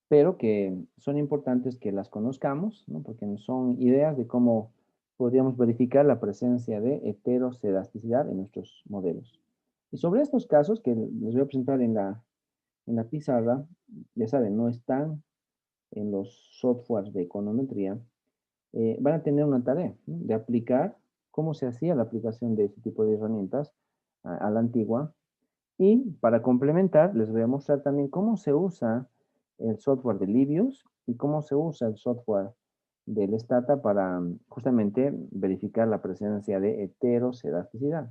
pero que son importantes que las conozcamos, ¿no? Porque son ideas de cómo podríamos verificar la presencia de heterocedasticidad en nuestros modelos. Y sobre estos casos que les voy a presentar en la pizarra, ya saben, no están en los softwares de econometría, van a tener una tarea, ¿no? De aplicar cómo se hacía la aplicación de este tipo de herramientas a la antigua. Y para complementar, les voy a mostrar también cómo se usa el software de Libius y cómo se usa el software del Stata para justamente verificar la presencia de heterocedasticidad.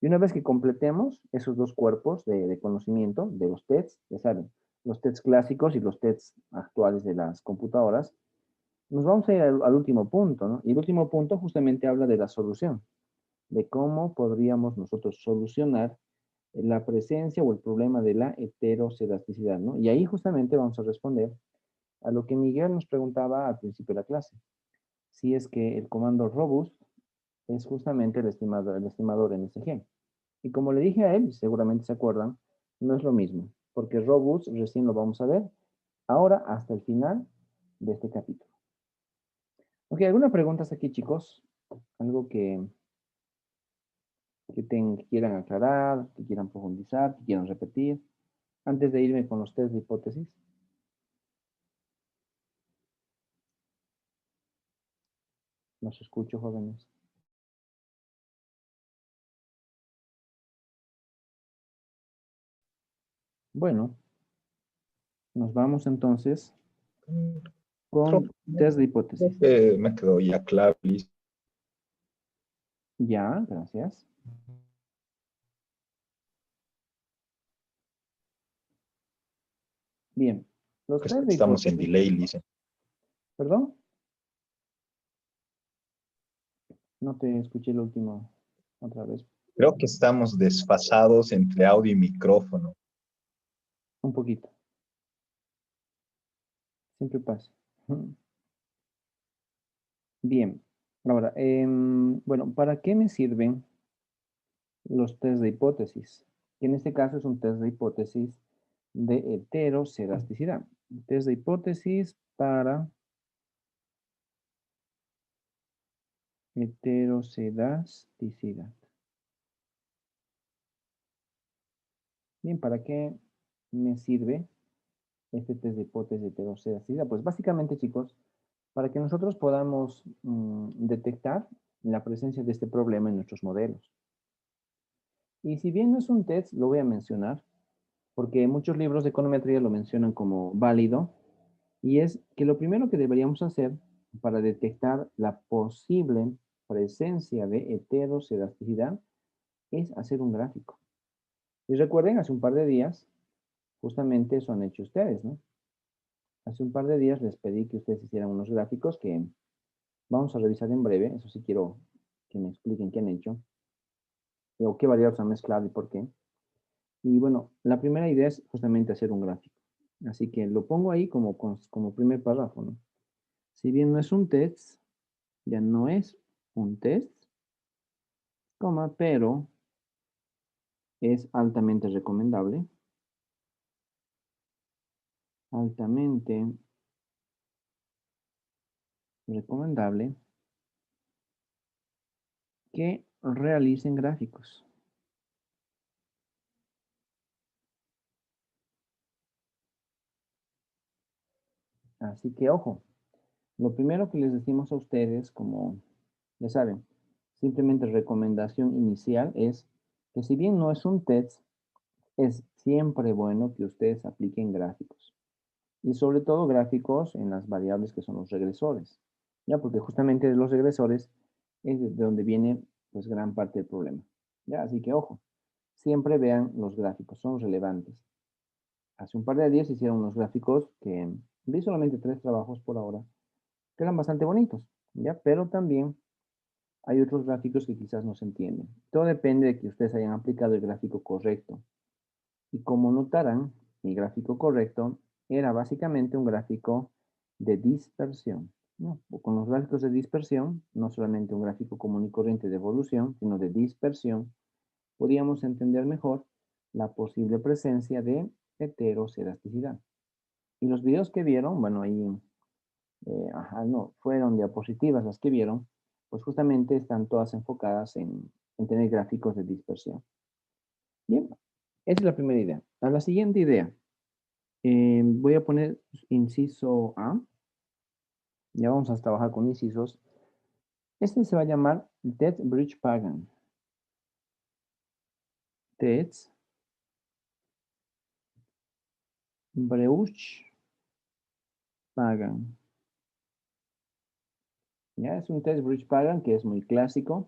Y una vez que completemos esos dos cuerpos de conocimiento de los tests, ya saben, los tests clásicos y los tests actuales de las computadoras, nos vamos a ir al último punto, ¿no? Y el último punto justamente habla de la solución, de cómo podríamos nosotros solucionar la presencia o el problema de la heterocedasticidad, ¿no? Y ahí justamente vamos a responder a lo que Miguel nos preguntaba al principio de la clase, si es que el comando robust es justamente el estimador NSG. Y como le dije a él, seguramente se acuerdan, no es lo mismo, porque robust recién lo vamos a ver ahora hasta el final de este capítulo. Ok, ¿alguna preguntas aquí, chicos? Algo que quieran aclarar, que quieran profundizar, que quieran repetir, antes de irme con los test de hipótesis. Los escucho, jóvenes. Bueno, nos vamos entonces con test de hipótesis. Me quedó ya claro, listo. Ya, gracias. Bien, los Pues test de estamos en hipótesis. delay, dicen. ¿Perdón? No te escuché el último otra vez. Creo que estamos desfasados entre audio y micrófono. Un poquito. Siempre pasa. Bien. Ahora, bueno, ¿para qué me sirven los test de hipótesis? Que en este caso es un test de hipótesis de heterocedasticidad. Test de hipótesis para heterocedasticidad. Bien, ¿para qué me sirve este test de hipótesis de heterocedasticidad? Pues básicamente, chicos, para que nosotros podamos detectar la presencia de este problema en nuestros modelos. Y si bien no es un test, lo voy a mencionar, porque muchos libros de econometría lo mencionan como válido, y es que lo primero que deberíamos hacer para detectar la posible presencia de heterocedasticidad es hacer un gráfico. Y recuerden, hace un par de días, justamente eso han hecho ustedes, ¿no? Hace un par de días les pedí que ustedes hicieran unos gráficos que vamos a revisar en breve. Eso sí quiero que me expliquen qué han hecho, o qué variables han mezclado y por qué. Y bueno, la primera idea es justamente hacer un gráfico. Así que lo pongo ahí como primer párrafo, ¿no? Si bien no es un test, ya no es un test, coma, pero es altamente recomendable. Altamente recomendable que realicen gráficos. Así que ojo, lo primero que les decimos a ustedes, como ya saben, simplemente recomendación inicial es que si bien no es un test, es siempre bueno que ustedes apliquen gráficos. Y sobre todo gráficos en las variables que son los regresores. Ya, porque justamente de los regresores es de donde viene pues gran parte del problema. Ya, así que ojo, siempre vean los gráficos, son relevantes. Hace un par de días hicieron unos gráficos que vi solamente 3 trabajos por ahora, que eran bastante bonitos, ¿ya? Pero también hay otros gráficos que quizás no se entienden. Todo depende de que ustedes hayan aplicado el gráfico correcto. Y como notarán, el gráfico correcto era básicamente un gráfico de dispersión, ¿no? Con los gráficos de dispersión, no solamente un gráfico común y corriente de evolución, sino de dispersión, podíamos entender mejor la posible presencia de heteroscedaticidad. Y los videos que vieron, bueno, ahí, no, fueron diapositivas las que vieron, pues justamente están todas enfocadas en tener gráficos de dispersión. Bien, esa es la primera idea. A la siguiente idea, voy a poner inciso A. Ya vamos a trabajar con incisos. Este se va a llamar Ted Bridge Pagan. Ted Breuch Pagan. Ya es un Ted Bridge Pagan que es muy clásico.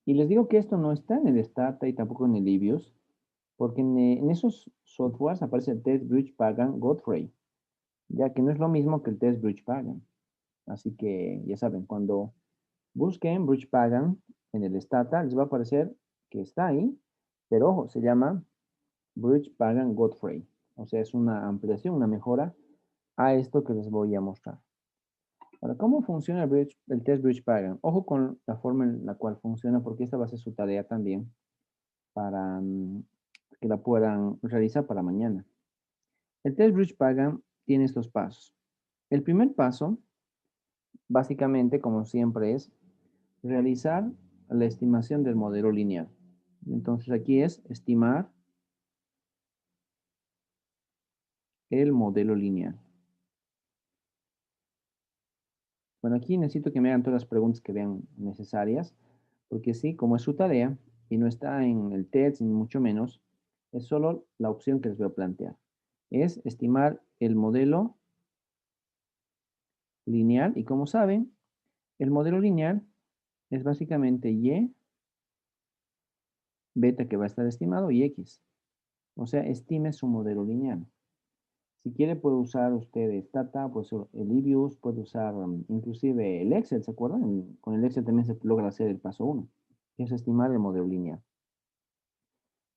Y les digo que esto no está en el Stata y tampoco en el Livius, porque en esos softwares aparece el Ted Bridge Pagan Godfrey, ya que no es lo mismo que el Ted Bridge Pagan. Así que ya saben, cuando busquen Bridge Pagan en el Stata, les va a aparecer que está ahí, pero ojo, se llama Bridge Pagan Godfrey. O sea, es una ampliación, una mejora a esto que les voy a mostrar. Ahora, ¿cómo funciona el test Bridge Pagan? Ojo con la forma en la cual funciona, porque esta va a ser su tarea también para que la puedan realizar para mañana. El test Bridge Pagan tiene estos pasos. El primer paso, básicamente, como siempre, es realizar la estimación del modelo lineal. Entonces aquí es estimar el modelo lineal. Bueno, aquí necesito que me hagan todas las preguntas que vean necesarias, porque sí, como es su tarea y no está en el test ni mucho menos, es solo la opción que les voy a plantear. Es estimar el modelo lineal y como saben, el modelo lineal es básicamente Y, beta que va a estar estimado y X. O sea, estime su modelo lineal. Si quiere puede usar usted Stata, puede usar el Livius, puede usar inclusive el Excel, ¿se acuerdan? Con el Excel también se logra hacer el paso 1, que es estimar el modelo lineal.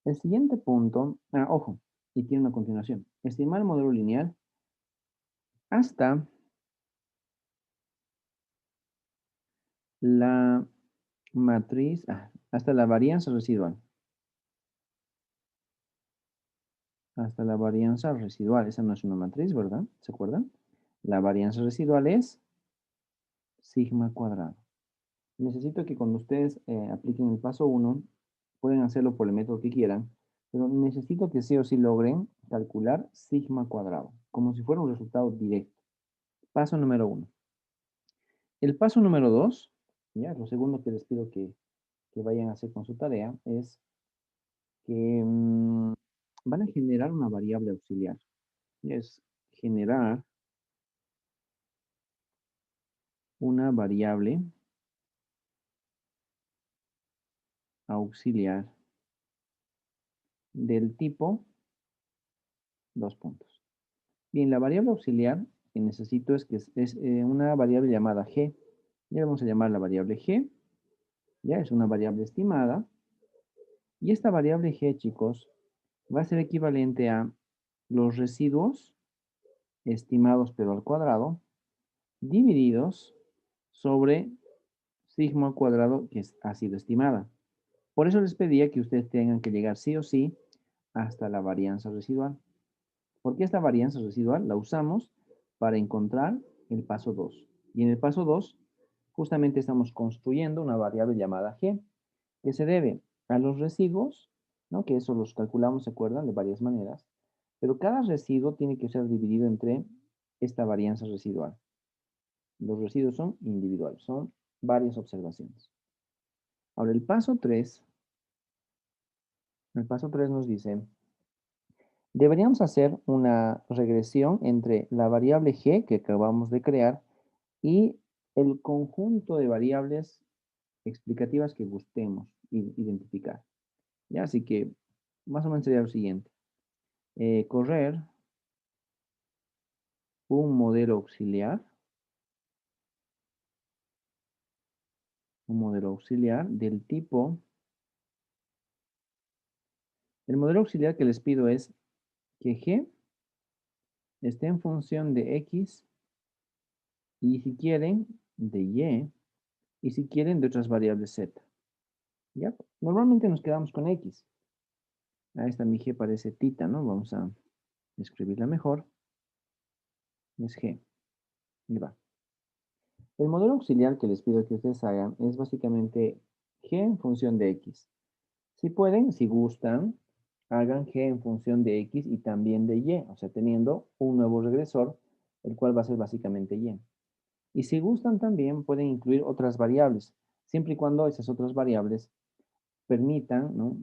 El siguiente punto, ojo, y tiene una continuación. Estimar el modelo lineal hasta la matriz, hasta la varianza residual. Hasta la varianza residual. Esa no es una matriz, ¿verdad? ¿Se acuerdan? La varianza residual es sigma cuadrado. Necesito que cuando ustedes apliquen el paso 1, pueden hacerlo por el método que quieran, pero necesito que sí o sí logren calcular sigma cuadrado, como si fuera un resultado directo. Paso número 1. El paso número 2, ya, lo segundo que les pido que vayan a hacer con su tarea es que van a generar una variable auxiliar. Es generar una variable auxiliar del tipo dos puntos. Bien, la variable auxiliar que necesito es que es una variable llamada g. Ya vamos a llamar la variable g. Ya es una variable estimada. Y esta variable g, chicos, va a ser equivalente a los residuos estimados pero al cuadrado divididos sobre sigma al cuadrado que ha sido estimada. Por eso les pedía que ustedes tengan que llegar sí o sí hasta la varianza residual. Porque esta varianza residual la usamos para encontrar el paso 2. Y en el paso 2, justamente estamos construyendo una variable llamada g, que se debe a los residuos, ¿no? Que eso los calculamos, ¿se acuerdan? De varias maneras. Pero cada residuo tiene que ser dividido entre esta varianza residual. Los residuos son individuales, son varias observaciones. Ahora, el paso 3 nos dice, deberíamos hacer una regresión entre la variable g que acabamos de crear y el conjunto de variables explicativas que gustemos identificar. ¿Ya? Así que más o menos sería lo siguiente. Correr un modelo auxiliar del tipo, el modelo auxiliar que les pido es que g esté en función de x y si quieren de y y si quieren de otras variables z. ¿Ya? Normalmente nos quedamos con x. A esta mi g parece tita, ¿no? Vamos a escribirla mejor. Es g. Y va. El modelo auxiliar que les pido que ustedes hagan es básicamente g en función de x. Si pueden, si gustan, hagan g en función de x y también de y, o sea, teniendo un nuevo regresor, el cual va a ser básicamente y. Y si gustan también, pueden incluir otras variables, siempre y cuando esas otras variables permitan, ¿no?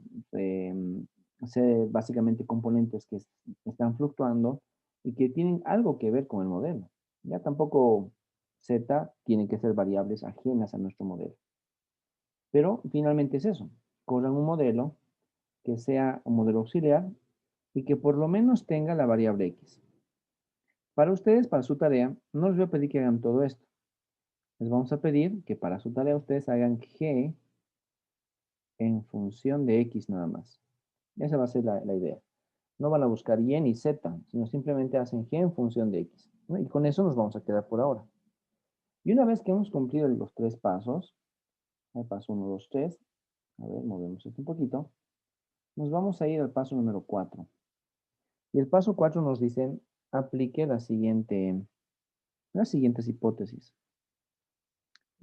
Ser básicamente componentes que están fluctuando y que tienen algo que ver con el modelo. Ya tampoco z tienen que ser variables ajenas a nuestro modelo. Pero finalmente es eso. Corran un modelo que sea un modelo auxiliar y que por lo menos tenga la variable x. Para ustedes, para su tarea, no les voy a pedir que hagan todo esto. Les vamos a pedir que para su tarea ustedes hagan g en función de x nada más. Esa va a ser la idea. No van a buscar y ni z, sino simplemente hacen g en función de x, ¿no? Y con eso nos vamos a quedar por ahora. Y una vez que hemos cumplido los 3 pasos, el paso 1, 2, 3, a ver, movemos esto un poquito, nos vamos a ir al paso número 4. Y el paso 4 nos dice, aplique las siguientes hipótesis.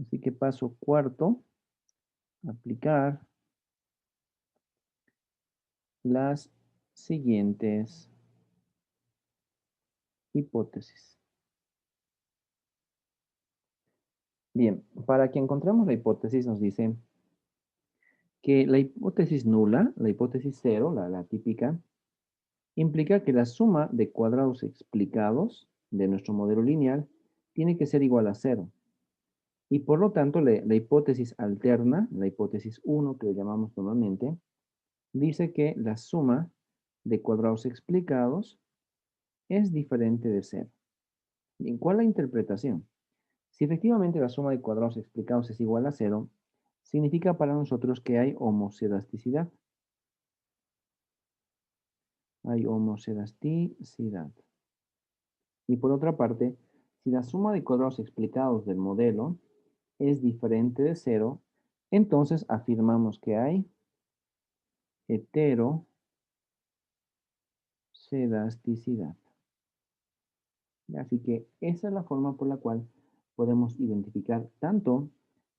Así que paso cuarto, aplicar las siguientes hipótesis. Bien, para que encontremos la hipótesis nos dice que la hipótesis nula, la hipótesis cero, la típica, implica que la suma de cuadrados explicados de nuestro modelo lineal tiene que ser igual a 0. Y por lo tanto, la hipótesis alterna, la hipótesis 1 que le llamamos normalmente, dice que la suma de cuadrados explicados es diferente de 0. ¿Y cuál es la interpretación? Si efectivamente la suma de cuadrados explicados es igual a 0, significa para nosotros que hay homocedasticidad. Hay homocedasticidad. Y por otra parte, si la suma de cuadrados explicados del modelo es diferente de 0, entonces afirmamos que hay heterocedasticidad. Así que esa es la forma por la cual podemos identificar tanto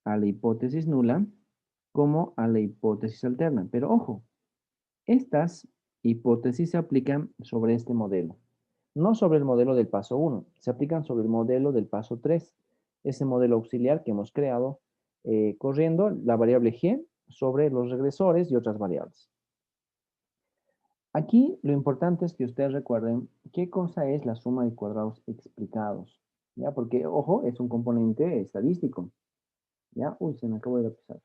a la hipótesis nula como a la hipótesis alterna. Pero ojo, estas hipótesis se aplican sobre este modelo, no sobre el modelo del paso 1, se aplican sobre el modelo del paso 3, ese modelo auxiliar que hemos creado corriendo la variable g sobre los regresores y otras variables. Aquí lo importante es que ustedes recuerden qué cosa es la suma de cuadrados explicados, ¿ya? Porque, ojo, es un componente estadístico, ¿ya? Uy, se me acabó de pasar.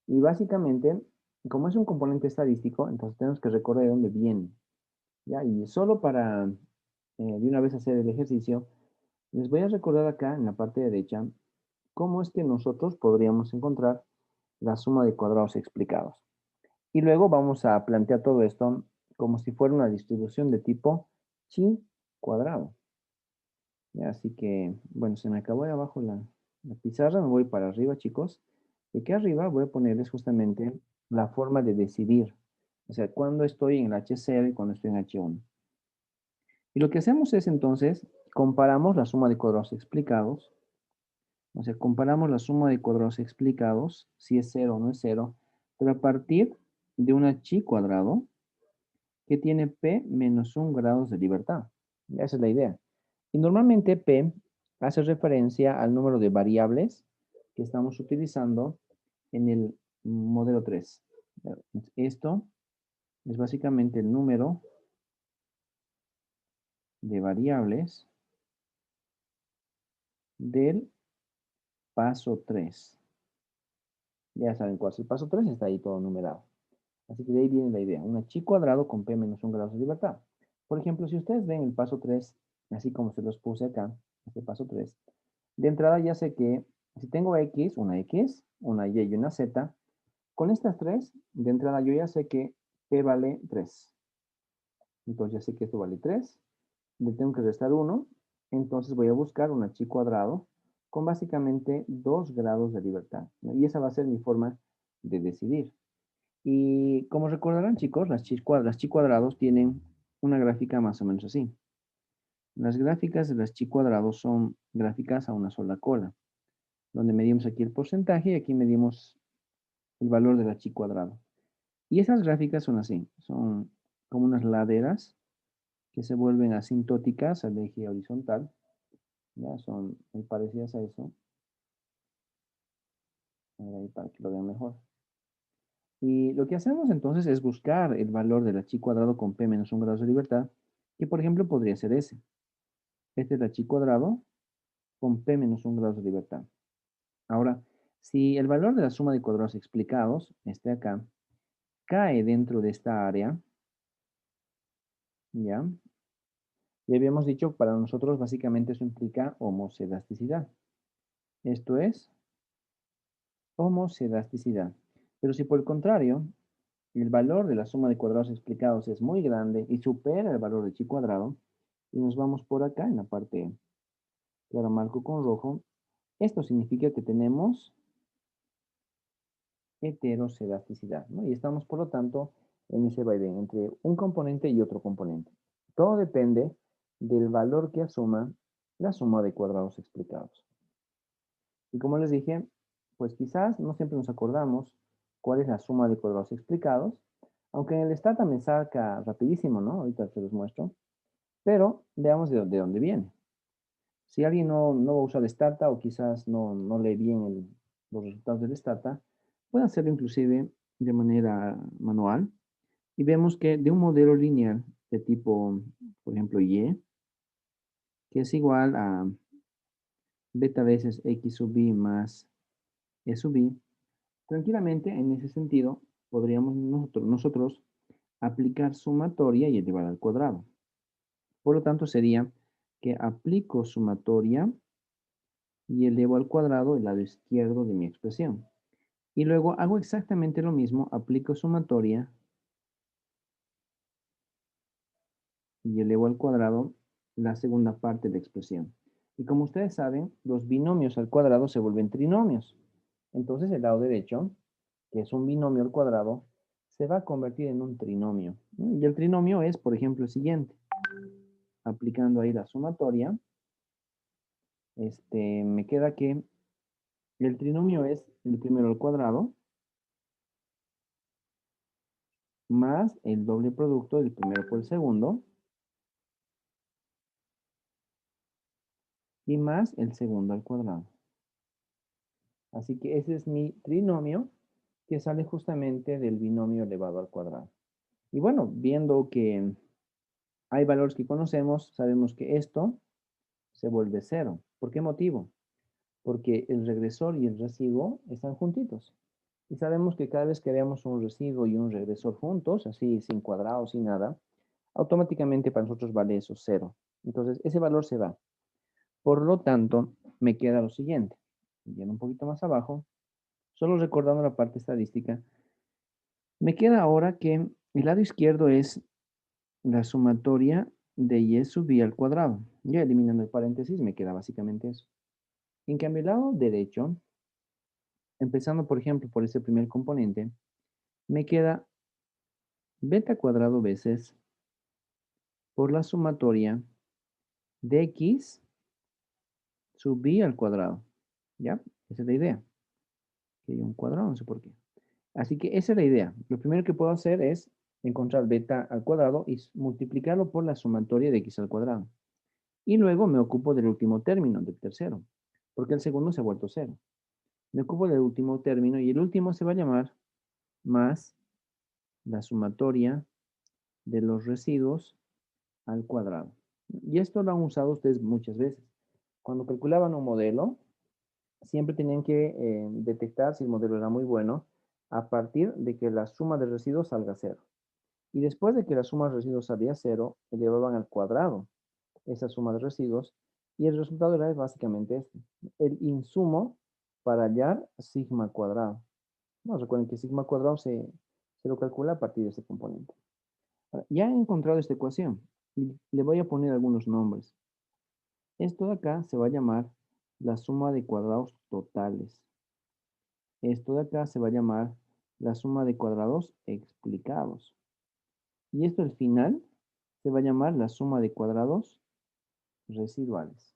Y básicamente, como es un componente estadístico, entonces tenemos que recordar de dónde viene, ¿ya? Y solo para de una vez hacer el ejercicio, les voy a recordar acá en la parte derecha cómo es que nosotros podríamos encontrar la suma de cuadrados explicados. Y luego vamos a plantear todo esto como si fuera una distribución de tipo chi cuadrado. ¿Ya? Así que, bueno, se me acabó de abajo la pizarra, me voy para arriba, chicos. Y aquí arriba voy a ponerles justamente la forma de decidir. O sea, cuando estoy en el H0 y cuando estoy en H1. Y lo que hacemos es entonces, comparamos la suma de cuadrados explicados. O sea, comparamos la suma de cuadrados explicados, si es 0 o no es 0, pero a partir de una chi cuadrado que tiene p menos 1 grados de libertad. Esa es la idea. Y normalmente p hace referencia al número de variables que estamos utilizando en el modelo 3. Esto es básicamente el número de variables del paso 3. Ya saben cuál es el paso 3, está ahí todo numerado. Así que de ahí viene la idea. Una chi cuadrado con p menos 1 grado de libertad. Por ejemplo, si ustedes ven el paso 3, así como se los puse acá, este paso 3, de entrada ya sé que si tengo x, una y y una z, con estas tres, de entrada yo ya sé que p vale 3. Entonces ya sé que esto vale 3. Le tengo que restar 1. Entonces voy a buscar una chi cuadrado con básicamente 2 grados de libertad, ¿no? Y esa va a ser mi forma de decidir. Y como recordarán, chicos, las chi cuadrados tienen una gráfica más o menos así. Las gráficas de las chi cuadrados son gráficas a una sola cola, donde medimos aquí el porcentaje y aquí medimos el valor de la chi cuadrado. Y esas gráficas son así, son como unas laderas que se vuelven asintóticas al eje horizontal. Ya son muy parecidas a eso. A ver ahí para que lo vean mejor. Y lo que hacemos entonces es buscar el valor de la chi cuadrado con p menos 1 grado de libertad, que por ejemplo podría ser ese. Este es la chi cuadrado con p menos 1 grado de libertad. Ahora, si el valor de la suma de cuadrados explicados, este acá, cae dentro de esta área, ¿ya? Ya habíamos dicho, para nosotros básicamente eso implica homocedasticidad. Esto es homocedasticidad. Pero si por el contrario, el valor de la suma de cuadrados explicados es muy grande y supera el valor de chi cuadrado, y nos vamos por acá en la parte que ahora marco con rojo, esto significa que tenemos heterocedasticidad, ¿no? Y estamos, por lo tanto, en ese vaivén entre un componente y otro componente. Todo depende del valor que asuma la suma de cuadrados explicados. Y como les dije, pues quizás no siempre nos acordamos cuál es la suma de cuadrados explicados, aunque en el Stata me saca rapidísimo, ¿no? Ahorita se los muestro. Pero veamos de dónde viene. Si alguien no va a usar Stata o quizás no lee bien los resultados del Stata, puede hacerlo inclusive de manera manual. Y vemos que de un modelo lineal de tipo, por ejemplo, Y, que es igual a beta veces X sub I más E sub I, tranquilamente en ese sentido podríamos nosotros aplicar sumatoria y elevar al cuadrado. Por lo tanto sería que aplico sumatoria y elevo al cuadrado el lado izquierdo de mi expresión. Y luego hago exactamente lo mismo, aplico sumatoria y elevo al cuadrado la segunda parte de la expresión. Y como ustedes saben, los binomios al cuadrado se vuelven trinomios. Entonces el lado derecho, que es un binomio al cuadrado, se va a convertir en un trinomio, ¿no? Y el trinomio es, por ejemplo, el siguiente. Aplicando ahí la sumatoria, me queda que el trinomio es el primero al cuadrado más el doble producto del primero por el segundo y más el segundo al cuadrado. Así que ese es mi trinomio que sale justamente del binomio elevado al cuadrado. Y bueno, viendo que hay valores que conocemos, sabemos que esto se vuelve cero. ¿Por qué motivo? Porque el regresor y el residuo están juntitos. Y sabemos que cada vez que veamos un residuo y un regresor juntos, así sin cuadrados, sin nada, automáticamente para nosotros vale eso cero. Entonces ese valor se va. Por lo tanto, me queda lo siguiente. Yendo un poquito más abajo, solo recordando la parte estadística, me queda ahora que el lado izquierdo es la sumatoria de y sub i al cuadrado. Ya eliminando el paréntesis, me queda básicamente eso. En cambio, el lado derecho, empezando por ejemplo por ese primer componente, me queda beta cuadrado veces por la sumatoria de x sub b al cuadrado. ¿Ya? Esa es la idea. Que hay un cuadrado, no sé por qué. Así que esa es la idea. Lo primero que puedo hacer es encontrar beta al cuadrado y multiplicarlo por la sumatoria de x al cuadrado. Y luego me ocupo del último término, del tercero, porque el segundo se ha vuelto cero. Me ocupo del último término y el último se va a llamar más la sumatoria de los residuos al cuadrado. Y esto lo han usado ustedes muchas veces. Cuando calculaban un modelo, siempre tenían que detectar si el modelo era muy bueno a partir de que la suma de residuos salga cero. Y después de que la suma de residuos salía cero, elevaban al cuadrado esa suma de residuos y el resultado era básicamente este. El insumo para hallar sigma cuadrado. No, recuerden que sigma cuadrado se lo calcula a partir de este componente. Ahora, ya he encontrado esta ecuación y le voy a poner algunos nombres. Esto de acá se va a llamar la suma de cuadrados totales. Esto de acá se va a llamar la suma de cuadrados explicados. Y esto al final se va a llamar la suma de cuadrados residuales,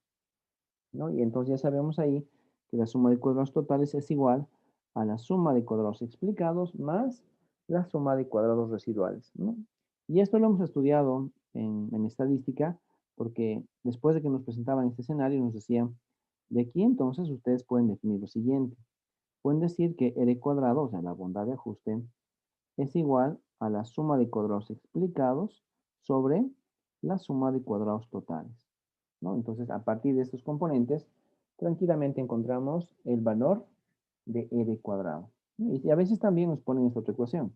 ¿no? Y entonces ya sabemos ahí que la suma de cuadrados totales es igual a la suma de cuadrados explicados más la suma de cuadrados residuales, ¿no? Y esto lo hemos estudiado en estadística porque después de que nos presentaban este escenario nos decían, de aquí entonces ustedes pueden definir lo siguiente. Pueden decir que R cuadrado, o sea, la bondad de ajuste, es igual a la suma de cuadrados explicados sobre la suma de cuadrados totales, ¿no? Entonces, a partir de estos componentes, tranquilamente encontramos el valor de R cuadrado, ¿no? Y a veces también nos ponen esta otra ecuación,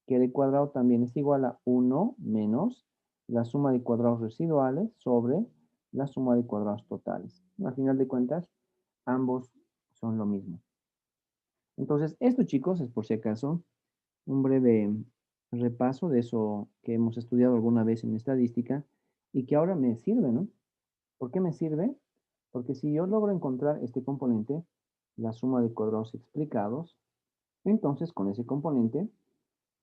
que R cuadrado también es igual a 1 menos la suma de cuadrados residuales sobre la suma de cuadrados totales. Al final de cuentas, ambos son lo mismo. Entonces, esto, chicos, es por si acaso un breve repaso de eso que hemos estudiado alguna vez en estadística y que ahora me sirve, ¿no? ¿Por qué me sirve? Porque si yo logro encontrar este componente, la suma de cuadrados explicados, entonces con ese componente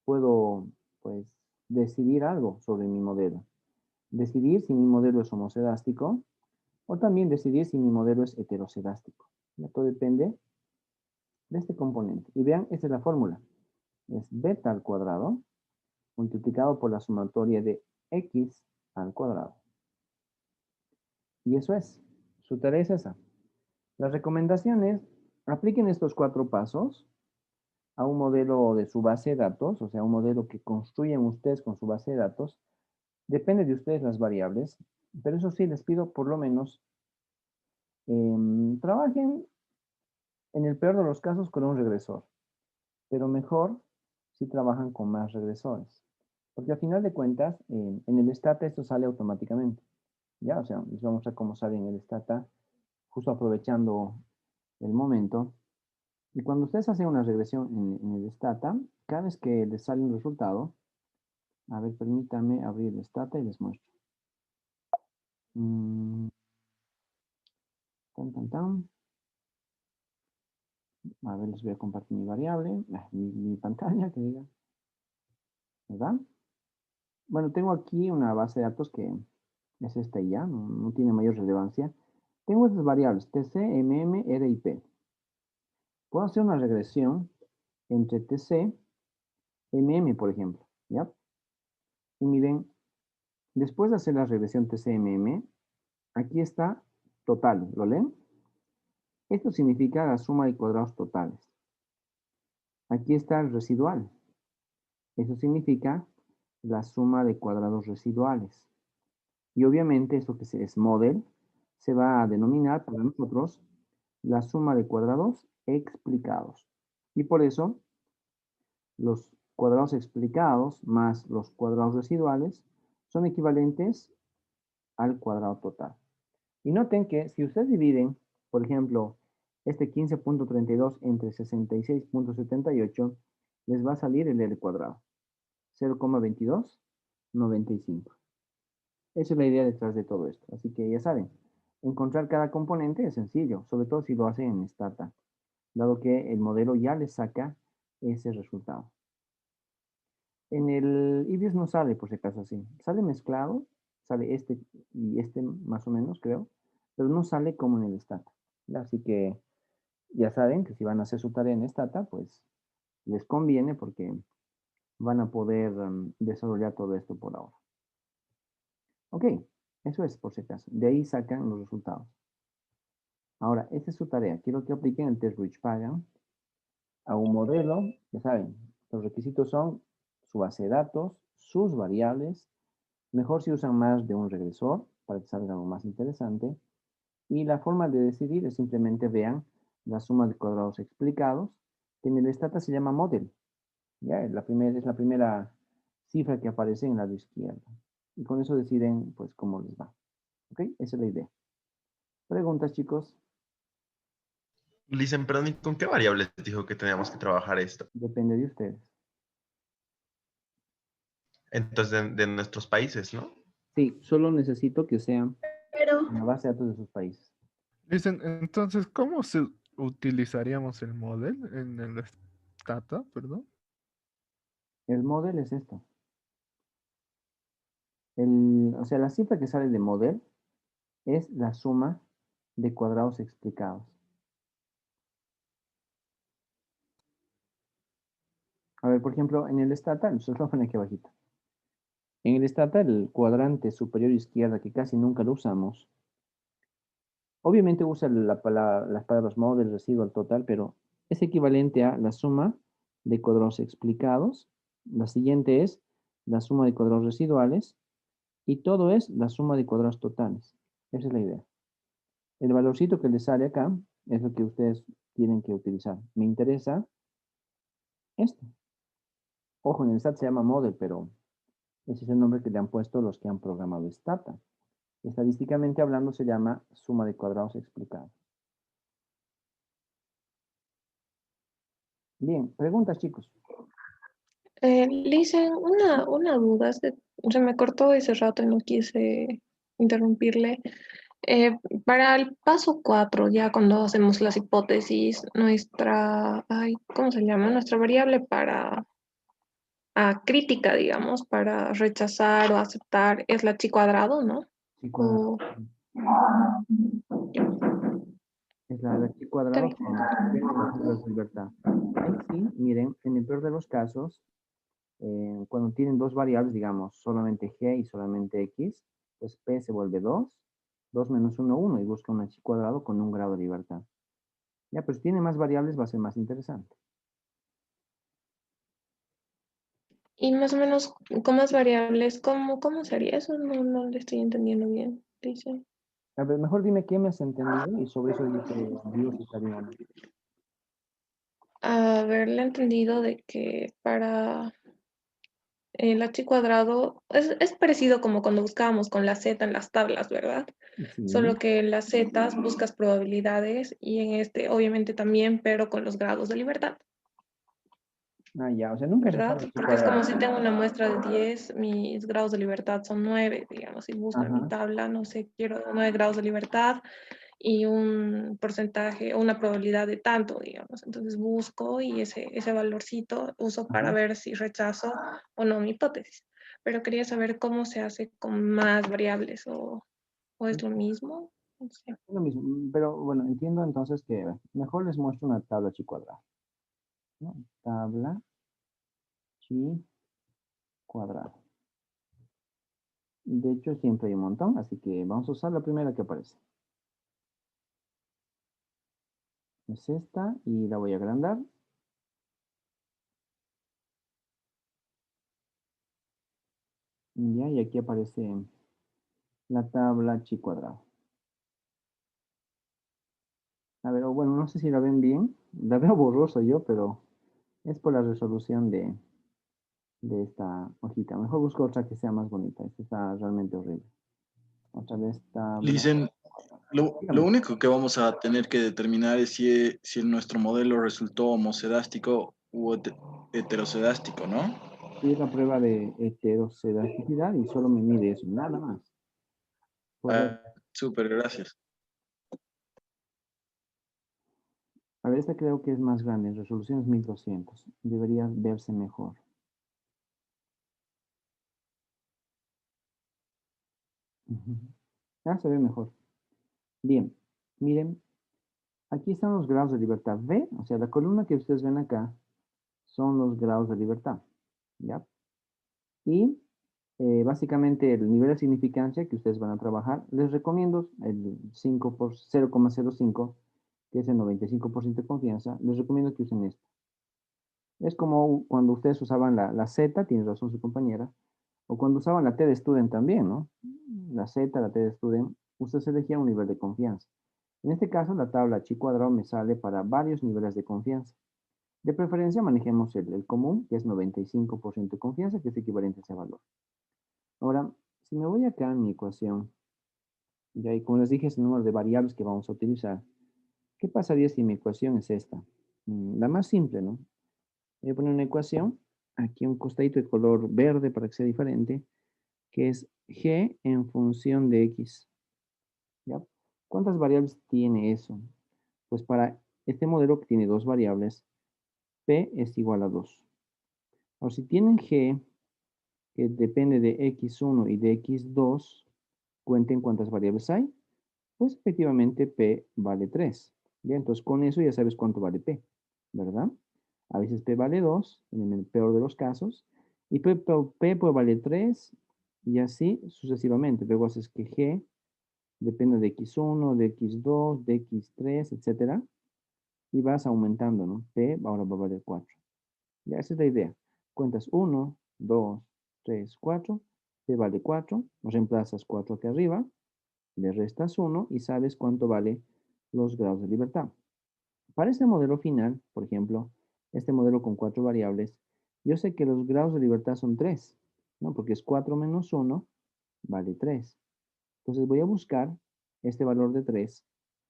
puedo, pues, decidir algo sobre mi modelo. Decidir si mi modelo es homocedástico o también decidir si mi modelo es heterocedástico. Esto depende de este componente. Y vean, esta es la fórmula. Es beta al cuadrado multiplicado por la sumatoria de x al cuadrado. Y eso es. Su tarea es esa. Las recomendaciones, apliquen estos 4 pasos a un modelo de su base de datos, o sea, un modelo que construyen ustedes con su base de datos. Depende de ustedes las variables, pero eso sí, les pido por lo menos trabajen en el peor de los casos con un regresor, pero mejor si trabajan con más regresores. Porque al final de cuentas, en el Stata esto sale automáticamente. ¿Ya? O sea, les vamos a mostrar cómo sale en el Stata, justo aprovechando el momento. Y cuando ustedes hacen una regresión en el Stata, cada vez que les sale un resultado, a ver, permítanme abrir el Stata y les muestro. Tan, tan, tan. A ver, les voy a compartir mi variable, mi pantalla, que diga. ¿Verdad? Bueno, tengo aquí una base de datos que es esta y ya, no tiene mayor relevancia. Tengo estas variables, TC, MM, R y P. Puedo hacer una regresión entre TC, MM, por ejemplo, ¿ya? Y miren, después de hacer la regresión TC, MM, aquí está total, ¿lo leen? Esto significa la suma de cuadrados totales. Aquí está el residual. Eso significa la suma de cuadrados residuales. Y obviamente esto que es model se va a denominar para nosotros la suma de cuadrados explicados. Y por eso los cuadrados explicados más los cuadrados residuales son equivalentes al cuadrado total. Y noten que si ustedes dividen, por ejemplo, este 15.32 entre 66.78, les va a salir el R cuadrado. 0,2295. Esa es la idea detrás de todo esto. Así que ya saben, encontrar cada componente es sencillo, sobre todo si lo hacen en Stata, dado que el modelo ya les saca ese resultado. En el IBIS no sale, por si acaso, así. Sale mezclado, sale este y este más o menos, creo, pero no sale como en el Stata. Así que ya saben que si van a hacer su tarea en Stata, pues les conviene porque van a poder desarrollar todo esto por ahora. Ok, eso es por si acaso. De ahí sacan los resultados. Ahora, esta es su tarea. Quiero que apliquen el test Rich Pagan a un modelo. Ya saben, los requisitos son su base de datos, sus variables. Mejor si usan más de un regresor para que salga algo más interesante. Y la forma de decidir es simplemente vean la suma de cuadrados explicados, que en el Stata se llama model. ¿Ya? Es la primera cifra que aparece en el lado izquierdo. Y con eso deciden, pues, cómo les va. ¿Ok? Esa es la idea. ¿Preguntas, chicos? Listen, perdón, ¿y con qué variables dijo que teníamos que trabajar esto? Depende de ustedes. Entonces, de nuestros países, ¿no? Sí, solo necesito que sean Pero, una base de datos de sus países. Dicen, entonces, ¿cómo se utilizaríamos el model en el Stata, perdón? El model es esto. O sea, la cifra que sale de model es la suma de cuadrados explicados. A ver, por ejemplo, en el Stata, nosotros lo ponen aquí abajito. En el Stata, el cuadrante superior izquierda, que casi nunca lo usamos, obviamente usa las palabras model, residual, total, pero es equivalente a la suma de cuadrados explicados. La siguiente es la suma de cuadrados residuales y todo es la suma de cuadrados totales. Esa es la idea. El valorcito que les sale acá es lo que ustedes tienen que utilizar. Me interesa esto. Ojo, en el SAT se llama model, pero ese es el nombre que le han puesto los que han programado Stata. Estadísticamente hablando se llama suma de cuadrados explicados. Bien, preguntas, chicos. Lisen, una duda, se me cortó ese rato y no quise interrumpirle. Eh, para el paso 4 ya cuando hacemos las hipótesis, ¿cómo se llama? Nuestra variable para crítica, digamos, para rechazar o aceptar es la chi cuadrado, ¿no? Chi cuadrado. O, Es la chi está cuadrado bien. con las reglas de libertad. Ahí sí, miren, en el peor de los casos, cuando tienen dos variables, digamos, solamente g y solamente x, pues p se vuelve 2, 2 menos 1, 1, y busca una chi cuadrado con un grado de libertad. Ya, pues si tiene más variables va a ser más interesante. Y más o menos con más variables, ¿cómo sería eso? No le estoy entendiendo bien, dice. A ver, mejor dime qué me has entendido y sobre eso digo si está bien o no. Haberle entendido de que para el h cuadrado es parecido como cuando buscábamos con la z en las tablas, ¿verdad? Solo Sí. que en las zetas buscas probabilidades y en este obviamente también, pero con los grados de libertad, Ah, ya, o sea, nunca has ¿verdad? usado el chi Porque es como cuadrado. si tengo una muestra de 10, mis grados de libertad son 9, digamos, y busco en mi Ajá. tabla, no sé, quiero 9 grados de libertad y un porcentaje o una probabilidad de tanto, digamos. Entonces busco y ese valorcito uso para Ajá. ver si rechazo o no mi hipótesis. Pero quería saber cómo se hace con más variables o es lo mismo. No sé. Es lo mismo, pero bueno, entiendo entonces que mejor les muestro una tabla chi cuadrado, ¿no? Tabla chi cuadrado. De hecho, siempre hay un montón, así que vamos a usar la primera que aparece. Es esta y la voy a agrandar. Ya, y aquí aparece la tabla chi cuadrado. A ver, bueno, no sé si la ven bien. La veo borroso yo, pero es por la resolución de esta hojita. Mejor busco otra que sea más bonita. Esta está realmente horrible. Otra vez tabla. Dicen, lo Dígame. único que vamos a tener que determinar es si nuestro modelo resultó homocedástico u heterocedástico, ¿no? Sí, es la prueba de heterocedasticidad y solo me mide eso, nada más. Ah, Correcto. súper, gracias. A ver, esta creo que es más grande. En resolución es 1200. Debería verse mejor. Ujú. Ya se ve mejor. Bien, miren, aquí están los grados de libertad. ¿Ve? O sea, la columna que ustedes ven acá son los grados de libertad. ¿Ya? Y básicamente el nivel de significancia que ustedes van a trabajar, les recomiendo el 5 por 0,05, que es el 95% de confianza, les recomiendo que usen esto. Es como cuando ustedes usaban la Z, tiene razón su compañera, o cuando usaban la T de Student también, ¿no? La Z, la T de Student, ustedes elegían un nivel de confianza. En este caso, la tabla chi cuadrado me sale para varios niveles de confianza. De preferencia, manejemos el común, que es 95% de confianza, que es equivalente a ese valor. Ahora, si me voy acá en mi ecuación, y ahí, como les dije, es el número de variables que vamos a utilizar. ¿Qué pasaría si mi ecuación es esta? La más simple, ¿no? Voy a poner una ecuación, aquí un costadito de color verde para que sea diferente, que es g en función de x. ¿Ya? ¿Cuántas variables tiene eso? Pues para este modelo que tiene dos variables, p es igual a 2. Ahora, si tienen g que depende de x1 y de x2, cuenten cuántas variables hay. Pues efectivamente P vale 3. ¿Ya? Entonces con eso ya sabes cuánto vale P, ¿verdad? A veces P vale 2, en el peor de los casos, y P puede valer 3, y así sucesivamente. Luego haces que G depende de X1, de X2, de X3, etcétera, y vas aumentando, ¿no? P ahora va a valer 4. Ya, esa es la idea. Cuentas 1, 2, 3, 4, P vale 4, reemplazas 4 aquí arriba, le restas 1 y sabes cuánto vale los grados de libertad. Para este modelo final, por ejemplo, este modelo con 4 variables, yo sé que los grados de libertad son 3, ¿no? Porque es 4 menos 1 vale 3. Entonces voy a buscar este valor de 3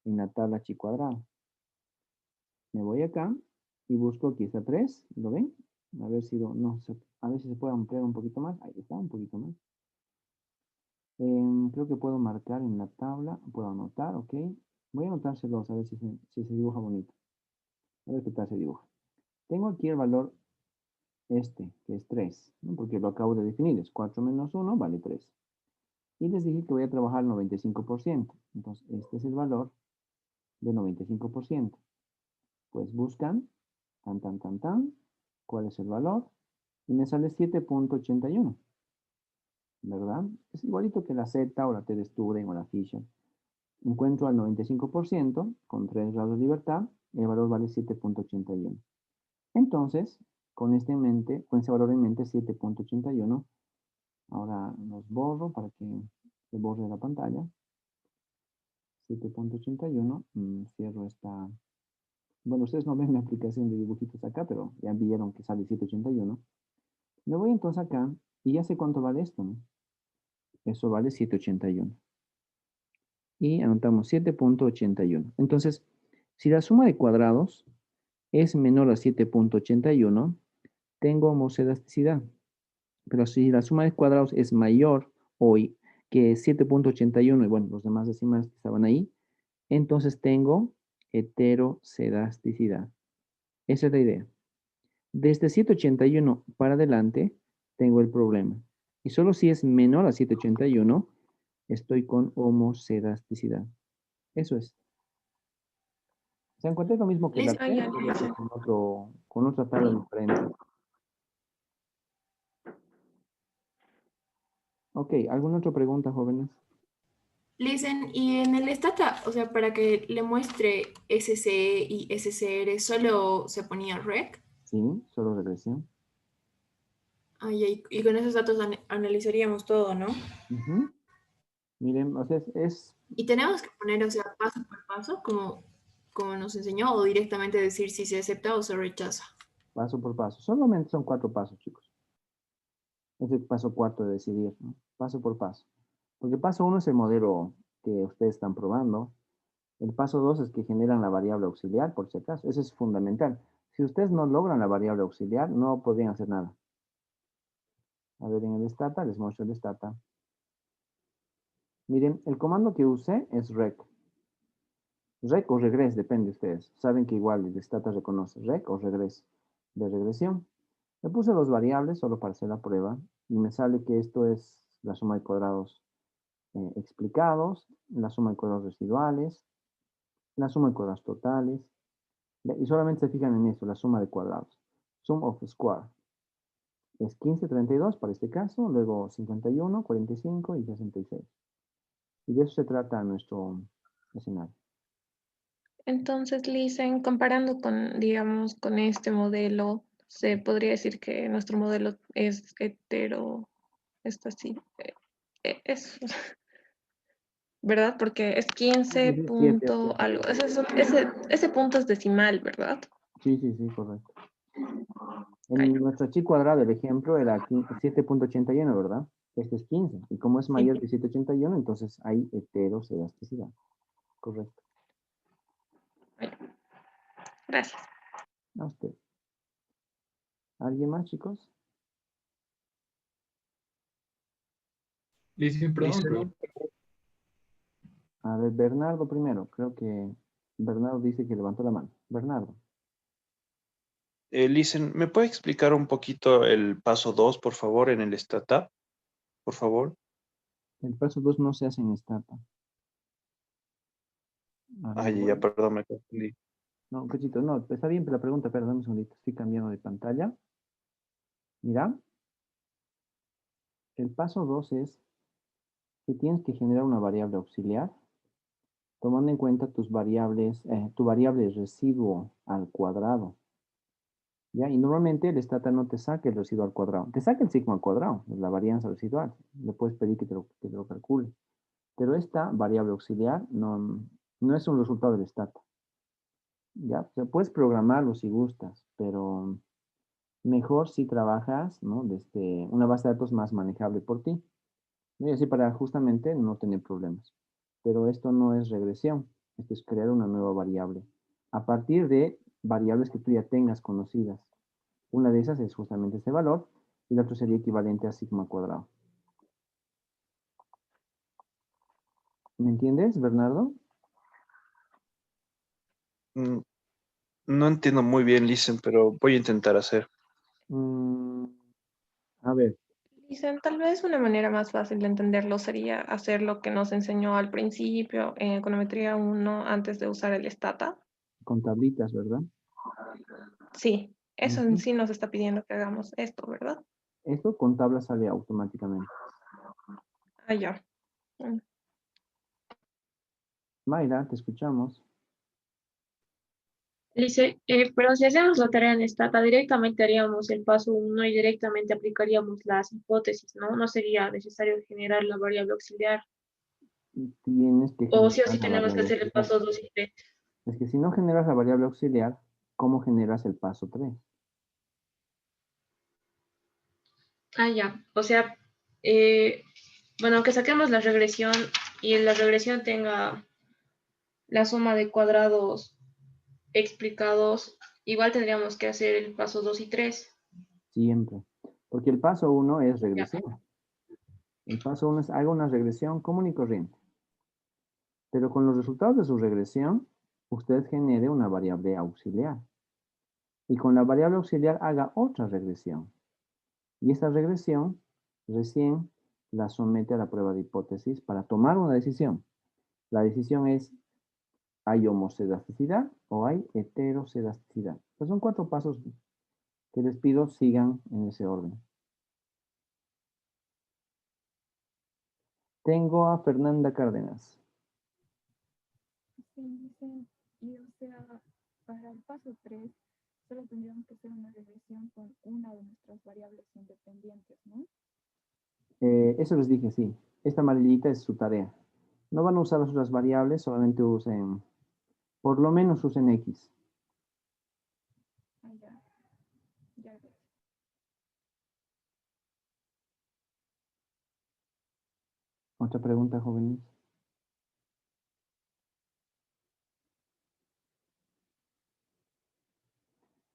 en la tabla chi cuadrado. Me voy acá y busco, aquí está 3, ¿lo ven? A ver si no, a ver si se puede ampliar un poquito más. Ahí está, un poquito más. Creo que puedo marcar en la tabla, puedo anotar, ok. Voy a anotárselos a ver si se dibuja bonito. A ver qué tal se dibuja. Tengo aquí el valor este, que es 3, ¿no? Porque lo acabo de definir, es 4 menos 1 vale 3. Y les dije que voy a trabajar el 95%. Entonces, este es el valor de 95%. Pues buscan, cuál es el valor, y me sale 7.81, ¿verdad? Es igualito que la Z o la T de Student o la Fisher. Encuentro al 95% con 3 grados de libertad, el valor vale 7.81. Entonces, con ese valor en mente, 7.81, ahora los borro para que se borre la pantalla. 7.81, cierro esta. Bueno, ustedes no ven mi aplicación de dibujitos acá, pero ya vieron que sale 781. Me voy entonces acá y ya sé cuánto vale esto, ¿no? Eso vale 781. Y anotamos 7.81. Entonces, si la suma de cuadrados es menor a 7.81, tengo homoscedasticidad. Pero si la suma de cuadrados es mayor hoy que 7.81, y bueno, los demás decimales que estaban ahí, entonces tengo heterocedasticidad. Esa es la idea. Desde 781 para adelante tengo el problema. Y solo si es menor a 781, estoy con homocedasticidad. Eso es. Se encuentra lo mismo que la Listo, T, ya, solo que Lisa. con otra tabla diferente. Ok, ¿alguna otra pregunta, jóvenes? Listen, y en el Stata, o sea, para que le muestre SC y SCR, solo se ponía rec. Sí, solo regresión. Y con esos datos analizaríamos todo, ¿no? Ujú. Miren, o sea, Y tenemos que poner, o sea, paso por paso, como nos enseñó, o directamente decir si se acepta o se rechaza. paso por paso. Solamente son 4 pasos, chicos. Es el paso cuarto de decidir, ¿no? Paso por paso. Porque paso 1 es el modelo que ustedes están probando. El paso 2 es que generan la variable auxiliar, por si acaso. Eso es fundamental. Si ustedes no logran la variable auxiliar, no podrían hacer nada. A ver, en el stata, les muestro el stata. Miren, el comando que usé es rec. Rec o regres, depende de ustedes. Saben que igual el stata reconoce rec o regres de regresión. Le puse dos variables solo para hacer la prueba y me sale que esto es la suma de cuadrados explicados, la suma de cuadrados residuales, la suma de cuadrados totales, y solamente se fijan en esto, la suma de cuadrados. Sum of square. Es 15, 32 para este caso, luego 51, 45 y 66. Y de eso se trata nuestro escenario. Entonces, Lisen, comparando con, digamos, con este modelo, se podría decir que nuestro modelo es hetero, esto así, es, ¿verdad? Porque es 15 Sí, sí, es punto cierto. algo, ese punto es decimal, ¿verdad? Sí, sí, sí, correcto. Ay, En nuestro chi cuadrado, el ejemplo era 7.81, ¿verdad? Este es 15. Y como es sí, mayor que 7.81, entonces hay heterocedasticidad. Correcto. ay, gracias. A usted. ¿Alguien más, chicos? Listen, perdón, Listen, pero A ver, Bernardo primero. Creo que Bernardo dice que levantó la mano. Bernardo. Listen, ¿me puede explicar un poquito el paso 2, por favor, en el startup? Por favor. El paso 2 no se hace en Stata. A ver, Ay, ya, bueno. perdón, me confundí. No, Pechito, no, está bien, pero la pregunta, perdón un segundito. Estoy cambiando de pantalla. Mira, el paso 2 es que tienes que generar una variable auxiliar tomando en cuenta tus variables, tu variable residuo al cuadrado. ¿Ya? Y normalmente el stata no te saca el residuo al cuadrado, te saca el sigma al cuadrado, la varianza residual. Le puedes pedir que te lo calcule. Pero esta variable auxiliar no es un resultado del stata. ¿Ya? O sea, puedes programarlo si gustas, pero mejor si trabajas, ¿no? Desde una base de datos más manejable por ti. ¿No? Y así para justamente no tener problemas. Pero esto no es regresión, esto es crear una nueva variable. A partir de variables que tú ya tengas conocidas. Una de esas es justamente ese valor y la otra sería equivalente a sigma cuadrado. ¿Me entiendes, Bernardo? Mm, No entiendo muy bien, Listen, pero voy a intentar hacer. Mm, a ver, Lisen, tal vez una manera más fácil de entenderlo sería hacer lo que nos enseñó al principio en econometría 1 antes de usar el stata. con tablitas, ¿verdad? Sí, eso en Ujú. sí nos está pidiendo que hagamos esto, ¿verdad? Esto con tabla sale automáticamente. Ah, ya. Mm. Mayra, te escuchamos. Dice, pero si hacemos la tarea en Stata, directamente haríamos el paso 1 y directamente aplicaríamos las hipótesis, ¿no? No sería necesario generar la variable auxiliar. Tienes que O sí o generar sí la tenemos que variable hacer el auxiliar. paso 2 y 3. Es que si no generas la variable auxiliar, ¿cómo generas el paso 3? Ah, ya. O sea, bueno, aunque saquemos la regresión y la regresión tenga la suma de cuadrados explicados, igual tendríamos que hacer el paso 2 y 3. Siempre. Porque el paso 1 es Ya. regresión. El paso 1 es haga una regresión común y corriente. Pero con los resultados de su regresión, usted genere una variable auxiliar. Y con la variable auxiliar haga otra regresión. Y esta regresión recién la somete a la prueba de hipótesis para tomar una decisión. La decisión es, ¿hay homocedasticidad o hay heterocedasticidad? Pues son 4 pasos que les pido sigan en ese orden. Tengo a Fernanda Cárdenas. Sí, dicen, y o sea, para el paso 3 solo tendríamos que hacer una regresión con una de nuestras variables independientes, ¿no? Eso les dije, sí. Esta amarillita es su tarea. No van a usar las otras variables, solamente usen, por lo menos usen X. Ah, ya, ya ves. Otra pregunta, jóvenes.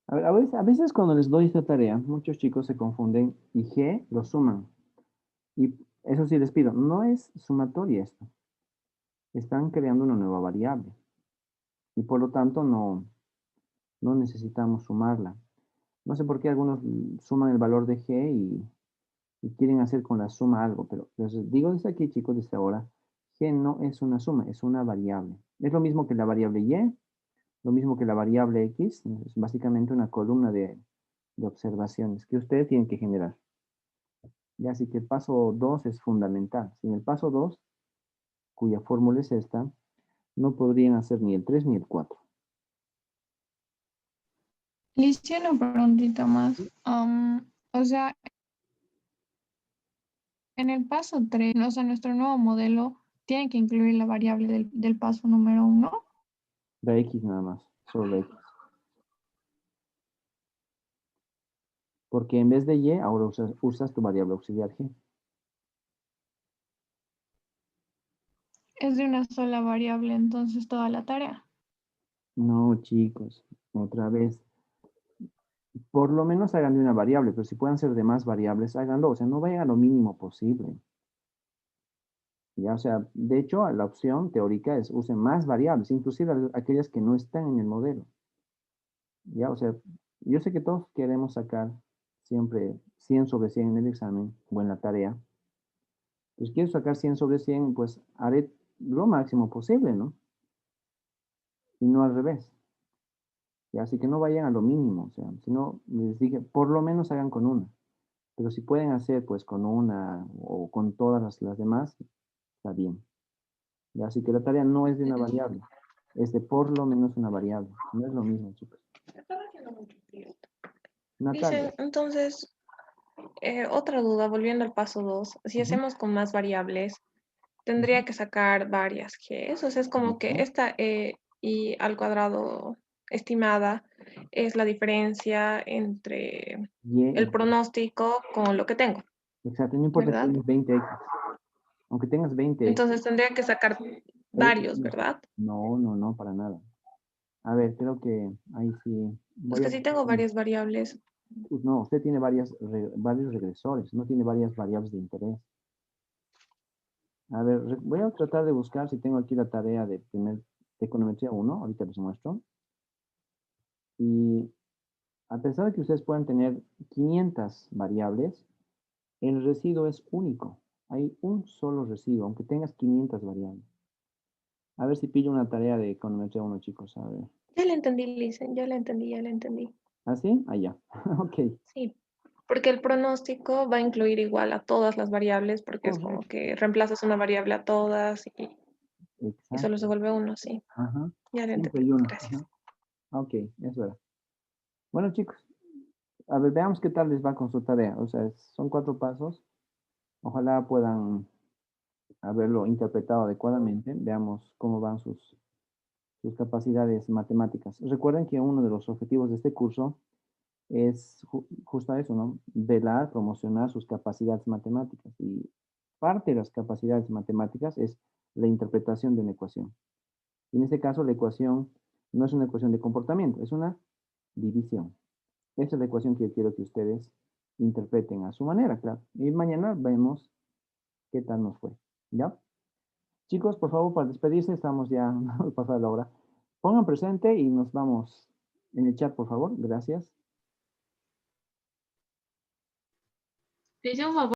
A ver, a veces cuando les doy esta tarea, muchos chicos se confunden y G lo suman. Y eso sí les pido, no es sumatoria esto. Están creando una nueva variable. Y por lo tanto no necesitamos sumarla. No sé por qué algunos suman el valor de G y quieren hacer con la suma algo, pero les digo desde aquí, chicos, desde ahora, G no es una suma, es una variable. Es lo mismo que la variable Y, lo mismo que la variable X, es básicamente una columna de observaciones que ustedes tienen que generar. Ya, así que el paso 2 es fundamental. Sin el paso 2, cuya fórmula es esta, no podrían hacer ni el 3 ni el 4. Le hice una preguntita más. O sea, en el paso 3, o sea, nuestro nuevo modelo tiene que incluir la variable del paso número 1. La X nada más, solo la X. Porque en vez de Y, ahora usas tu variable auxiliar G. Es de una sola variable, entonces toda la tarea. No, chicos, otra vez. Por lo menos hagan de una variable, pero si pueden ser de más variables, háganlo. O sea, no vayan a lo mínimo posible. Ya, o sea, de hecho, la opción teórica es usen más variables, inclusive aquellas que no están en el modelo. Ya, o sea, yo sé que todos queremos sacar siempre 100 sobre 100 en el examen o en la tarea. Pues quiero sacar 100 sobre 100, pues haré lo máximo posible, ¿no? Y no al revés. Ya, así que no vayan a lo mínimo, o sea, si no, les dije, por lo menos hagan con una. Pero si pueden hacer, pues, con una o con todas las demás, está bien. Ya, así que la tarea no es de una variable, es de por lo menos una variable. No es lo mismo, chicos. Natalia. Dicen, entonces, otra duda, volviendo al paso 2, si Ujú. hacemos con más variables, tendría que sacar varias Gs, o sea, es como que Correcto. esta y al cuadrado estimada es la diferencia entre el Y, pronóstico con lo que tengo, exacto, no importa que ¿verdad? tengas 20X. Aunque tengas 20X, Entonces tendría que sacar varios, ¿verdad? no, no, no, para nada. A ver, creo que ahí sí. Es Voy a que si tengo varias variables, Pues no, usted tiene varios regresores, no tiene varias variables de interés. A ver, voy a tratar de buscar si tengo aquí la tarea de econometría 1, ahorita les muestro. Y a pesar de que ustedes puedan tener 500 variables, el residuo es único. Hay un solo residuo, aunque tengas 500 variables. A ver si pillo una tarea de econometría 1, chicos. A ver. ya la entendí, Lisen, ya la entendí, ya la entendí. ¿Ah, sí? Ah, ya. Ok. Sí, porque el pronóstico va a incluir igual a todas las variables, porque es como Correcto. que reemplazas una variable a todas y solo se Exacto. vuelve uno, sí. Ajá. Ya la Siempre entendí, hay uno. gracias. Ajá. Ok, eso era. Bueno, chicos, a ver, veamos qué tal les va con su tarea. O sea, son 4 pasos. Ojalá puedan haberlo interpretado adecuadamente. Veamos cómo van sus capacidades matemáticas. Recuerden que uno de los objetivos de este curso es justo eso, ¿no? Velar, promocionar sus capacidades matemáticas. Y parte de las capacidades matemáticas es la interpretación de una ecuación. Y en este caso, la ecuación no es una ecuación de comportamiento, es una división. Esa es la ecuación que yo quiero que ustedes interpreten a su manera, claro. Y mañana vemos qué tal nos fue. ¿Ya? Chicos, por favor, para despedirse, estamos ya al pasar la hora. Pongan presente y nos vamos en el chat, por favor. Gracias. Te hice un favor.